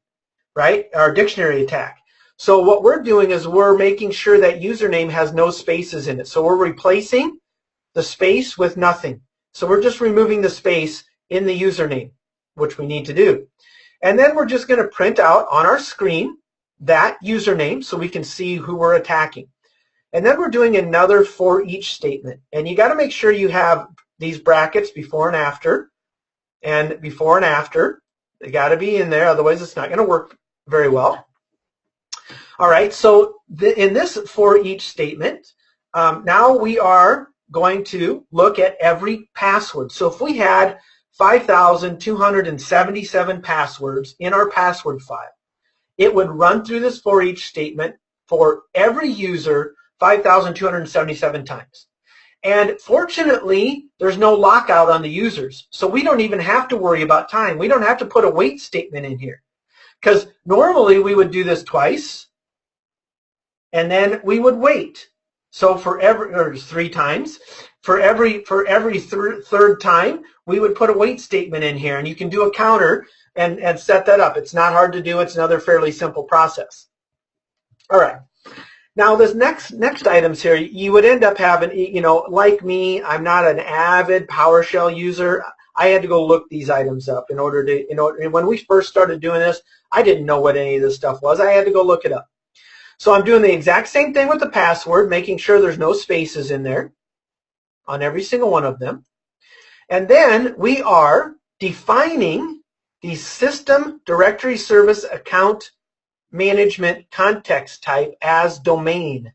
right? Our dictionary attack. So what we're doing is we're making sure that username has no spaces in it. So we're replacing the space with nothing. So we're just removing the space in the username, which we need to do. And then we're just going to print out on our screen that username so we can see who we're attacking. And then we're doing another for each statement. And you got to make sure you have these brackets before and after. And before and after, they got to be in there, otherwise it's not going to work very well. All right, so in this for each statement, now we are going to look at every password. So if we had 5,277 passwords in our password file, it would run through this for each statement for every user 5,277 times. And fortunately, there's no lockout on the users. So we don't even have to worry about time. We don't have to put a wait statement in here. Because normally we would do this twice, and then we would wait. So for or 3 times, for every third time, we would put a wait statement in here. And you can do a counter and set that up. It's not hard to do. It's another fairly simple process. All right. Now, this next items here, you would end up having, like me, I'm not an avid PowerShell user. I had to go look these items up in order to, when we first started doing this, I didn't know what any of this stuff was. I had to go look it up. So I'm doing the exact same thing with the password, making sure there's no spaces in there on every single one of them. And then we are defining the system directory service account management context type as domain.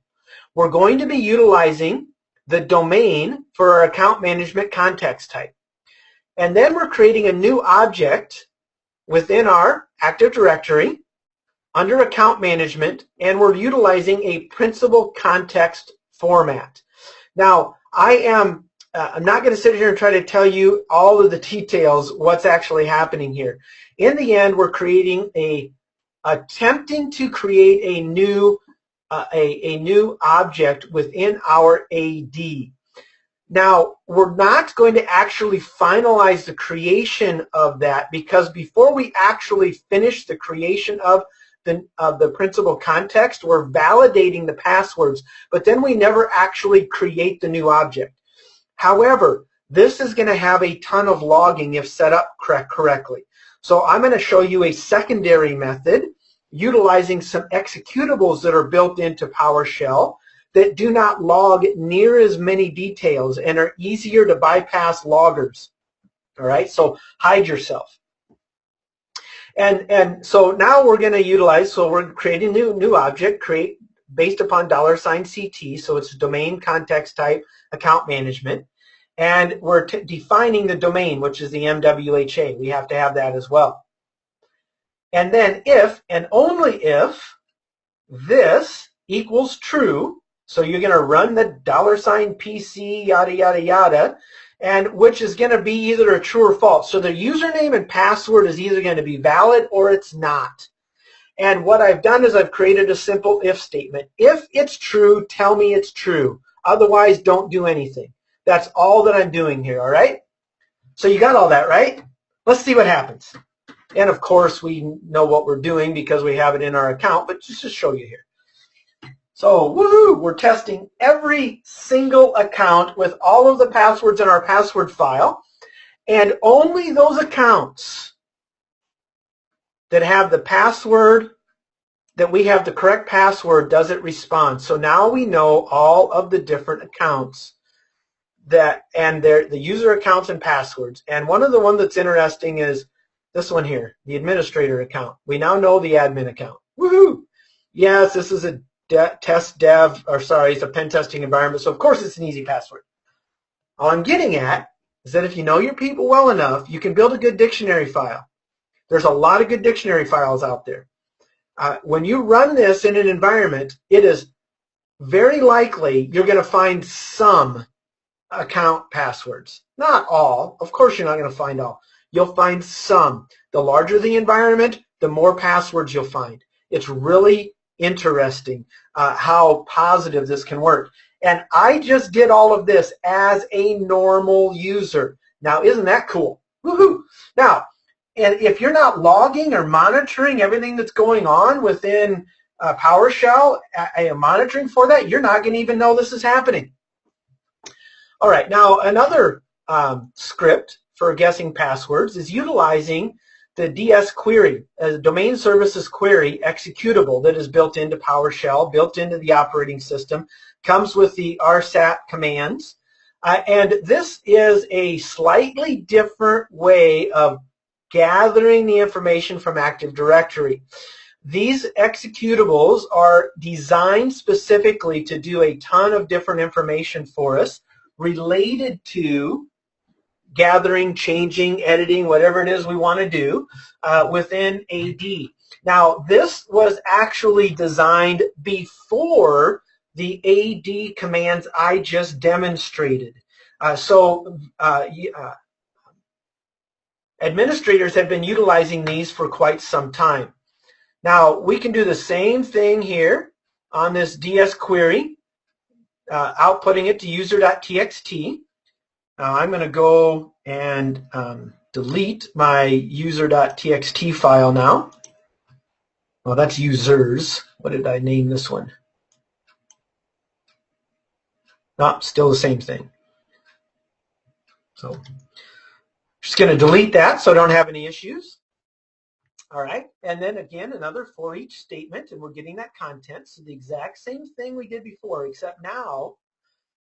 We're going to be utilizing the domain for our account management context type. And then we're creating a new object within our Active Directory under account management, and we're utilizing a principal context format. Now, I'm not going to sit here and try to tell you all of the details, what's actually happening here. In the end, we're attempting to create a new object within our AD. Now, we're not going to actually finalize the creation of that, because before we actually finish the creation of the principal context, we're validating the passwords, but then we never actually create the new object. However, this is going to have a ton of logging if set up correctly. So I'm going to show you a secondary method utilizing some executables that are built into PowerShell that do not log near as many details and are easier to bypass loggers. All right, so hide yourself. And so now we're going to utilize, so we're creating a new object, based upon $CT, so it's domain context type account management. And we're defining the domain, which is the MWHA. We have to have that as well. And then if and only if this equals true, so you're going to run the $PC, yada, yada, yada, and which is going to be either a true or false. So the username and password is either going to be valid or it's not. And what I've done is I've created a simple if statement. If it's true, tell me it's true. Otherwise, don't do anything. That's all that I'm doing here, all right? So you got all that, right? Let's see what happens. And of course, we know what we're doing because we have it in our account, but just to show you here. So, woohoo, we're testing every single account with all of the passwords in our password file, and only those accounts that have the password, that we have the correct password, does it respond. So now we know all of the different accounts and the user accounts and passwords. And one of the ones that's interesting is this one here, the administrator account. We now know the admin account. Woohoo! Yes, this is a it's a pen testing environment, so of course it's an easy password. All I'm getting at is that if you know your people well enough, you can build a good dictionary file. There's a lot of good dictionary files out there. When you run this in an environment, it is very likely you're going to find some account passwords. Not all. Of course, you're not going to find all. You'll find some. The larger the environment, the more passwords you'll find. It's really interesting how positive this can work. And I just did all of this as a normal user. Now, isn't that cool? Woohoo! Now, and if you're not logging or monitoring everything that's going on within PowerShell, monitoring for that, you're not going to even know this is happening. All right, now another script for guessing passwords is utilizing the DS query, a domain services query executable that is built into PowerShell, built into the operating system, comes with the RSAT commands. And this is a slightly different way of gathering the information from Active Directory. These executables are designed specifically to do a ton of different information for us related to gathering, changing, editing, whatever it is we want to do within AD. Now, this was actually designed before the AD commands I just demonstrated. Administrators have been utilizing these for quite some time. Now, we can do the same thing here on this DS query, outputting it to user.txt. Now, I'm going to go and delete my user.txt file now. Well, that's users. What did I name this one? No, still the same thing. So just going to delete that so I don't have any issues. All right, and then again, another for each statement, and we're getting that content. So the exact same thing we did before, except now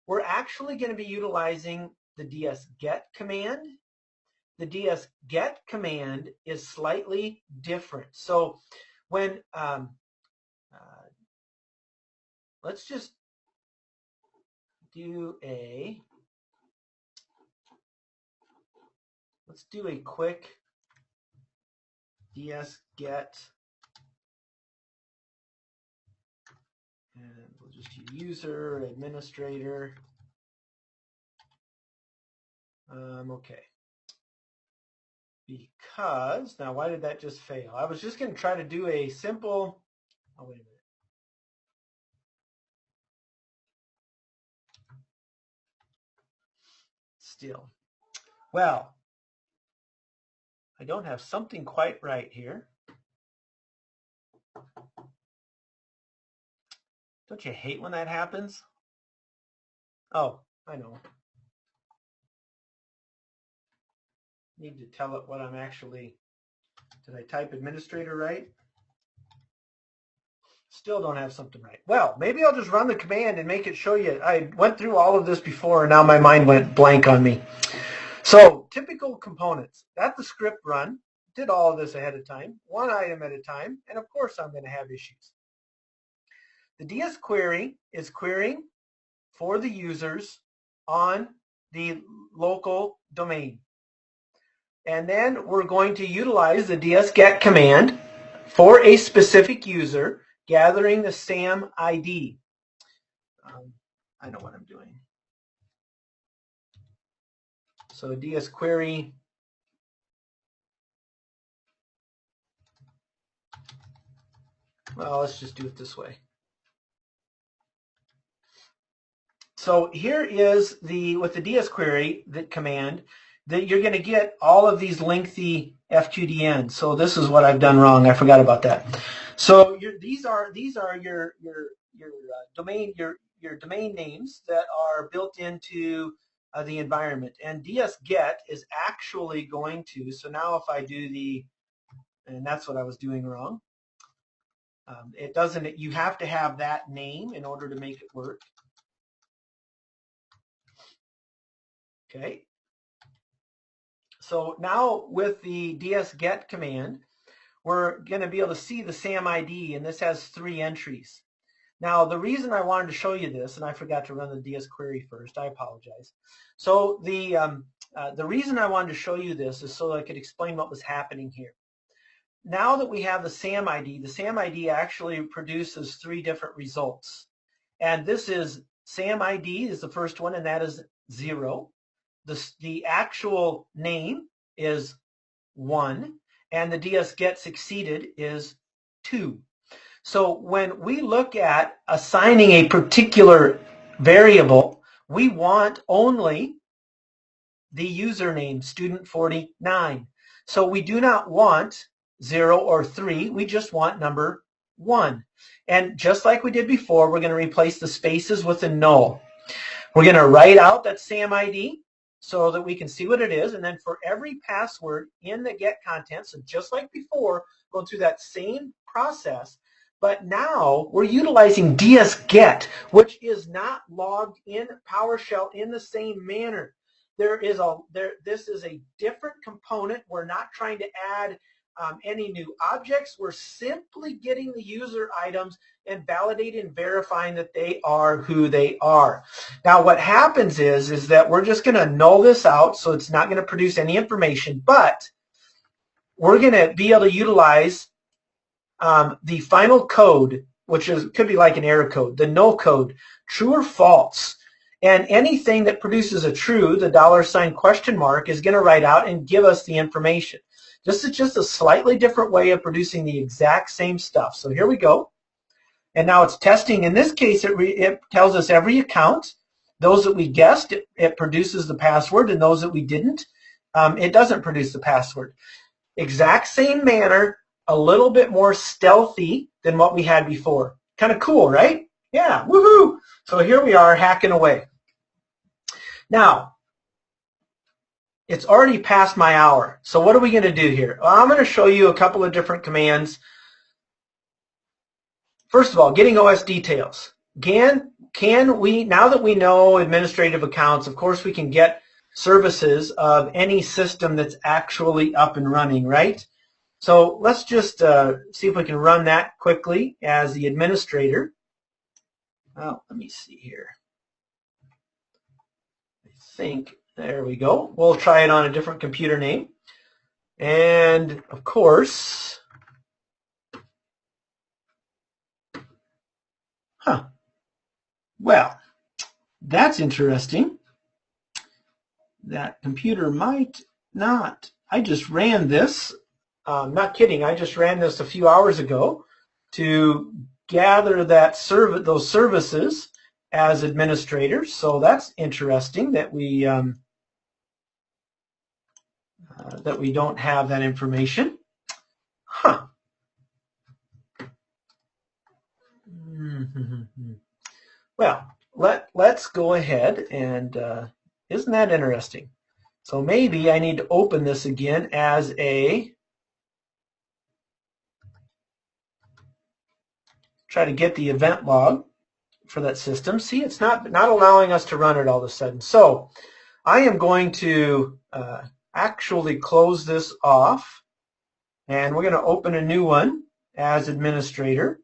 we're actually going to be utilizing the ds-get command. The ds-get command is slightly different. So when, let's just do a, quick ds-get, and we'll just use user, administrator. Okay. Because, now why did that just fail? I was just going to try to do a simple, oh, wait a minute. Still. Well, I don't have something quite right here. Don't you hate when that happens? Oh, I know. Need to tell it what I'm actually, did I type administrator right? Still don't have something right. Well, maybe I'll just run the command and make it show you. I went through all of this before and now my mind went blank on me. So typical components. That's the script run. Did all of this ahead of time, one item at a time, and of course I'm going to have issues. The DS query is querying for the users on the local domain. And then we're going to utilize the ds-get command for a specific user, gathering the SAM ID. I know what I'm doing. So DS query. Well, let's just do it this way. So here is with the DS query, the command, that you're going to get all of these lengthy FQDNs. So this is what I've done wrong. I forgot about that. So these are your domain names that are built into the environment. And ds-get is actually going to. So now if I do and that's what I was doing wrong. It doesn't. You have to have that name in order to make it work. Okay. So now with the ds-get command, we're going to be able to see the SAM ID, and this has 3 entries. Now, the reason I wanted to show you this, and I forgot to run the DS query first, I apologize. So the reason I wanted to show you this is so I could explain what was happening here. Now that we have the SAM ID actually produces 3 different results. And this is SAM ID is the first one, and that is 0. The actual name is 1, and the DS get succeeded is 2. So when we look at assigning a particular variable, we want only the username, student49. So we do not want 0 or 3, we just want number 1. And just like we did before, we're going to replace the spaces with a null. We're going to write out that SAM ID so that we can see what it is, and then for every password in the get content, so just like before, going through that same process, but now we're utilizing ds-get, which is not logged in PowerShell in the same manner. This is a different component. We're not trying to add any new objects. We're simply getting the user items and validating and verifying that they are who they are. Now what happens is that we're just going to null this out, so it's not going to produce any information, but we're going to be able to utilize the final code, which could be like an error code, the null code, true or false. And anything that produces a true, the $? is going to write out and give us the information. This is just a slightly different way of producing the exact same stuff. So here we go. And now it's testing. In this case, it tells us every account. Those that we guessed, it produces the password, and those that we didn't, it doesn't produce the password. Exact same manner, a little bit more stealthy than what we had before. Kind of cool, right? Yeah, woohoo! So here we are hacking away. Now, it's already past my hour. So what are we going to do here? Well, I'm going to show you a couple of different commands. First of all, getting OS details. Can we, now that we know administrative accounts, of course we can get services of any system that's actually up and running, right? So let's just see if we can run that quickly as the administrator. Well, let me see here. I think, there we go. We'll try it on a different computer name. And of course, well, that's interesting. That computer might not. I just ran this. Not kidding. I just ran this a few hours ago to gather those services as administrators. So that's interesting that we don't have that information. Huh. Well, let's go ahead and isn't that interesting? So maybe I need to open this again as try to get the event log for that system. See, it's not allowing us to run it all of a sudden. So I am going to actually close this off, and we're going to open a new one as administrator.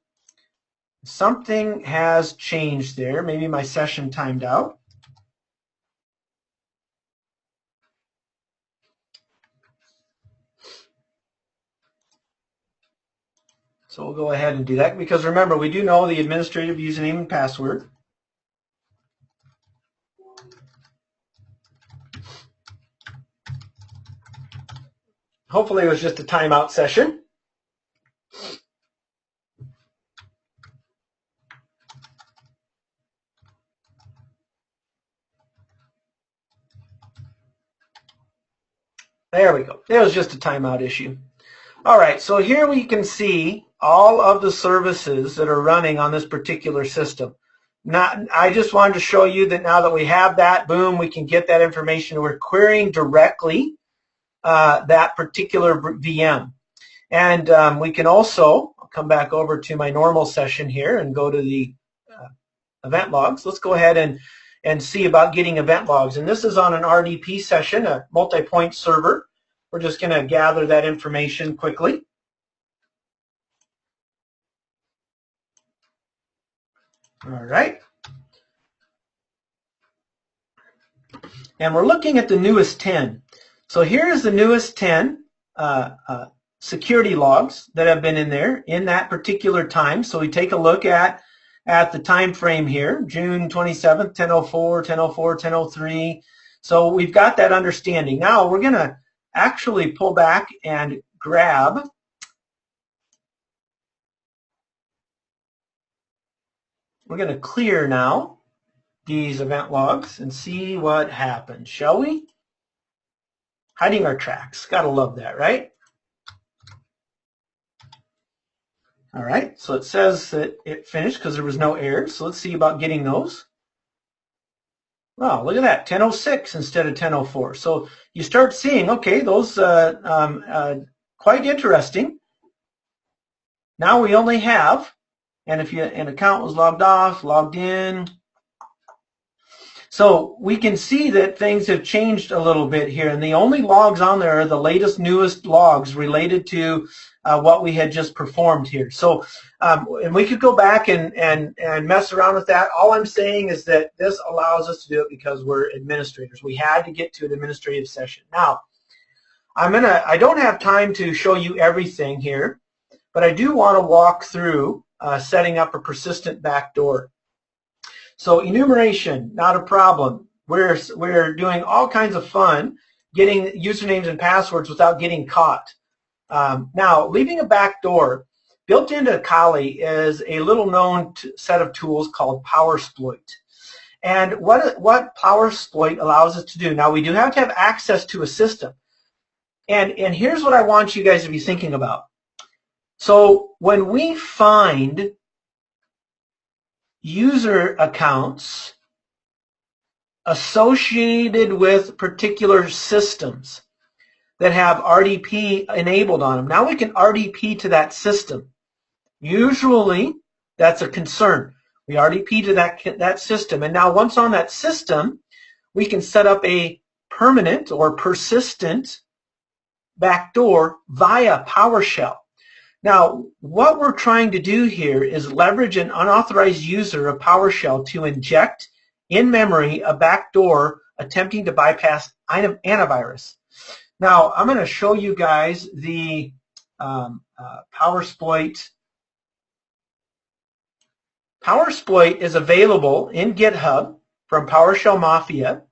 Something has changed there. Maybe my session timed out. So we'll go ahead and do that, because remember, we do know the administrative username and password. Hopefully it was just a timeout session. There we go. It was just a timeout issue. All right, so here we can see all of the services that are running on this particular system. I just wanted to show you that now that we have that, boom, we can get that information. We're querying directly that particular VM. And we can also, I'll come back over to my normal session here and go to the event logs. Let's go ahead and see about getting event logs. And this is on an RDP session, a multi-point server. We're just going to gather that information quickly. All right. And we're looking at the newest 10. So here's the newest 10 security logs that have been in there in that particular time. So we take a look at at the time frame here, June 27th, 10:04, 10:04, 10:03. So we've got that understanding. Now we're going to actually pull back and grab we're going to clear now these event logs and see what happens, shall we? Hiding our tracks. Gotta love that, right? All right, so it says that it finished because there was no errors. So let's see about getting those. Wow, look at that, 10:06 instead of 10:04. So you start seeing, okay, those quite interesting. Now we only have, and if an account was logged off, logged in. So we can see that things have changed a little bit here, and the only logs on there are the latest, newest logs related to what we had just performed here. So, and we could go back and mess around with that. All I'm saying is that this allows us to do it because we're administrators. We had to get to an administrative session. Now, I don't have time to show you everything here, but I do want to walk through setting up a persistent backdoor. So enumeration, not a problem. We're doing all kinds of fun getting usernames and passwords without getting caught. Now, leaving a backdoor, built into Kali is a little known set of tools called PowerSploit. And what PowerSploit allows us to do, now we do have to have access to a system. And here's what I want you guys to be thinking about. So when we find user accounts associated with particular systems that have RDP enabled on them, now we can RDP to that system. Usually that's a concern. We RDP to that system, and now once on that system, we can set up a permanent or persistent backdoor via PowerShell. Now, what we're trying to do here is leverage an unauthorized user of PowerShell to inject in memory a backdoor attempting to bypass antivirus. Now, I'm going to show you guys the PowerSploit. PowerSploit is available in GitHub from PowerShell Mafia.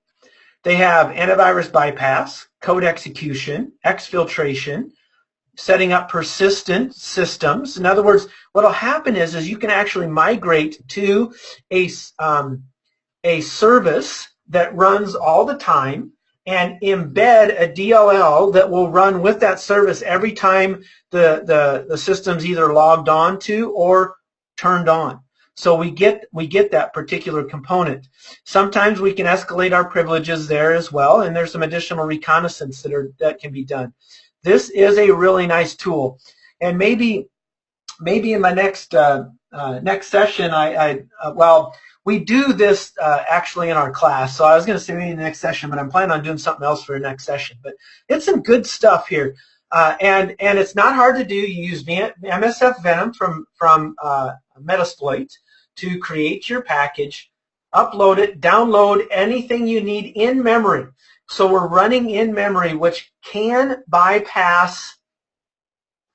They have antivirus bypass, code execution, exfiltration, setting up persistent systems. In other words, what will happen is you can actually migrate to a service that runs all the time and embed a DLL that will run with that service every time the system's either logged on to or turned on. So we get that particular component. Sometimes we can escalate our privileges there as well, and there's some additional reconnaissance that can be done. This is a really nice tool, and maybe in my next session, well, we do this actually in our class. So I was going to say maybe in the next session, but I'm planning on doing something else for the next session. But it's some good stuff here, and it's not hard to do. You use MSF Venom from Metasploit to create your package, upload it, download anything you need in memory. So we're running in memory, which can bypass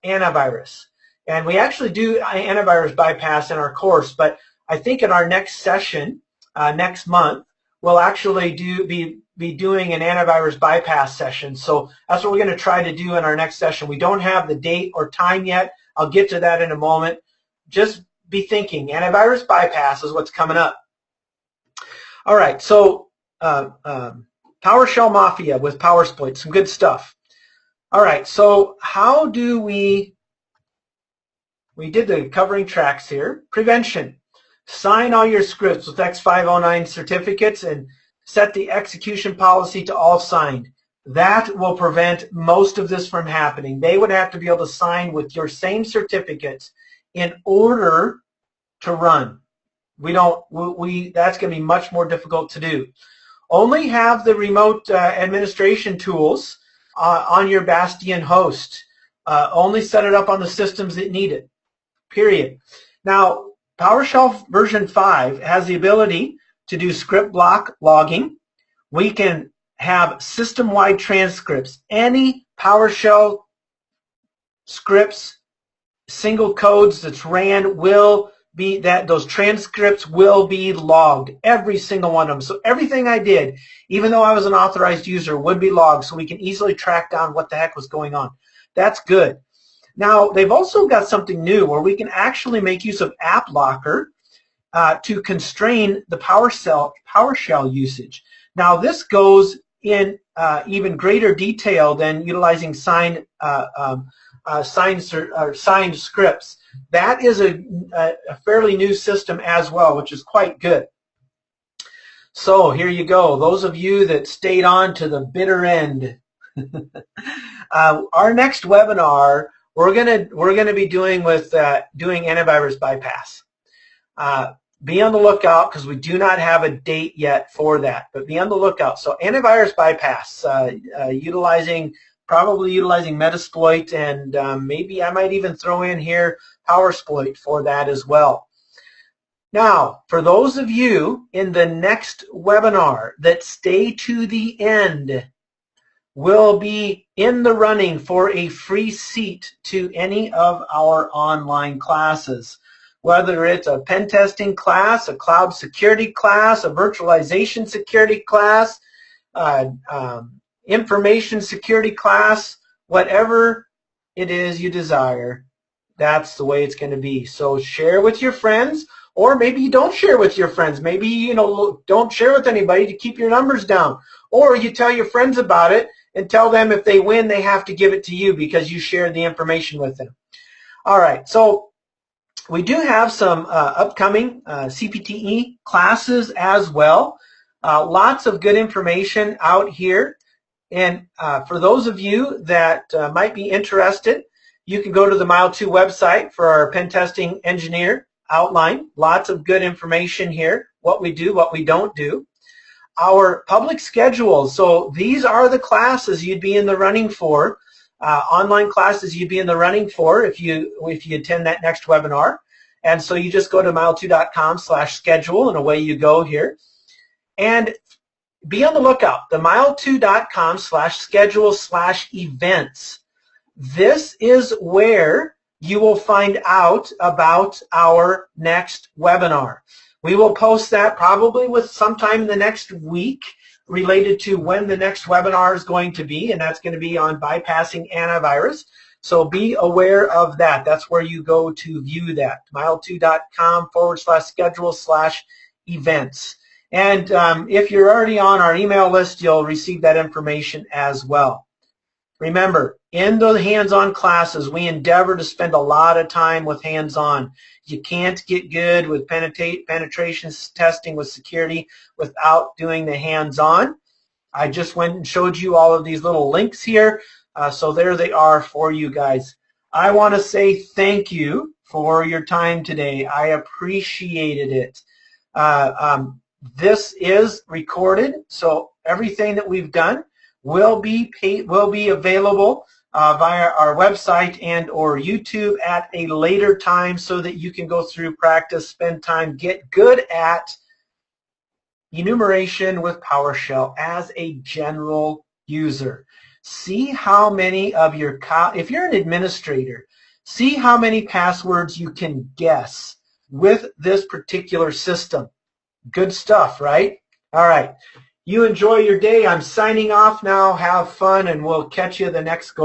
antivirus. And we actually do antivirus bypass in our course, but I think in our next session, next month, we'll actually be doing an antivirus bypass session. So that's what we're going to try to do in our next session. We don't have the date or time yet. I'll get to that in a moment. Just be thinking, antivirus bypass is what's coming up. All right, so PowerShell Mafia with PowerSploit, some good stuff. All right, so how do we did the covering tracks here. Prevention. Sign all your scripts with X509 certificates and set the execution policy to all signed. That will prevent most of this from happening. They would have to be able to sign with your same certificates in order to run. That's going to be much more difficult to do. Only have the remote administration tools on your Bastion host. Only set it up on the systems that need it, period. Now, PowerShell version 5 has the ability to do script block logging. We can have system-wide transcripts. Any PowerShell scripts, single codes that's ran will those transcripts will be logged, every single one of them. So everything I did, even though I was an authorized user, would be logged, so we can easily track down what the heck was going on. That's good. Now, they've also got something new where we can actually make use of App Locker to constrain the PowerShell usage. Now, this goes in even greater detail than utilizing signed scripts. That is a fairly new system as well, which is quite good. So here you go. Those of you that stayed on to the bitter end. Our next webinar, we're gonna be doing with doing antivirus bypass. Be on the lookout, because we do not have a date yet for that, but be on the lookout. So antivirus bypass, probably utilizing Metasploit, and maybe I might even throw in here PowerSploit for that as well. Now, for those of you in the next webinar that stay to the end, will be in the running for a free seat to any of our online classes. Whether it's a pen testing class, a cloud security class, a virtualization security class, information security class, whatever it is you desire, that's the way it's going to be. So share with your friends, or maybe you don't share with your friends. Maybe, you know, don't share with anybody to keep your numbers down. Or you tell your friends about it and tell them if they win, they have to give it to you because you shared the information with them. All right, so we do have some upcoming CPTE classes as well. Lots of good information out here. And for those of you that might be interested, you can go to the Mile2 website for our pen testing engineer outline. Lots of good information here, what we do, what we don't do. Our public schedule, so these are the classes you'd be in the running for, online classes you'd be in the running for if you attend that next webinar. And so you just go to mile2.com/schedule, and away you go here. And be on the lookout, the mile2.com/schedule/events. This is where you will find out about our next webinar. We will post that probably with sometime in the next week related to when the next webinar is going to be, and that's going to be on bypassing antivirus. So be aware of that. That's where you go to view that, mile2.com/schedule/events. And if you're already on our email list, you'll receive that information as well. Remember, in the hands-on classes, we endeavor to spend a lot of time with hands-on. You can't get good with penetration testing with security without doing the hands-on. I just went and showed you all of these little links here, so there they are for you guys. I want to say thank you for your time today. I appreciated it. This is recorded, so everything that we've done will be available via our website and or YouTube at a later time, so that you can go through, practice, spend time, get good at enumeration with PowerShell as a general user. See how many of your, if you're an administrator, see how many passwords you can guess with this particular system. Good stuff, right? All right. You enjoy your day. I'm signing off now. Have fun, and we'll catch you the next go.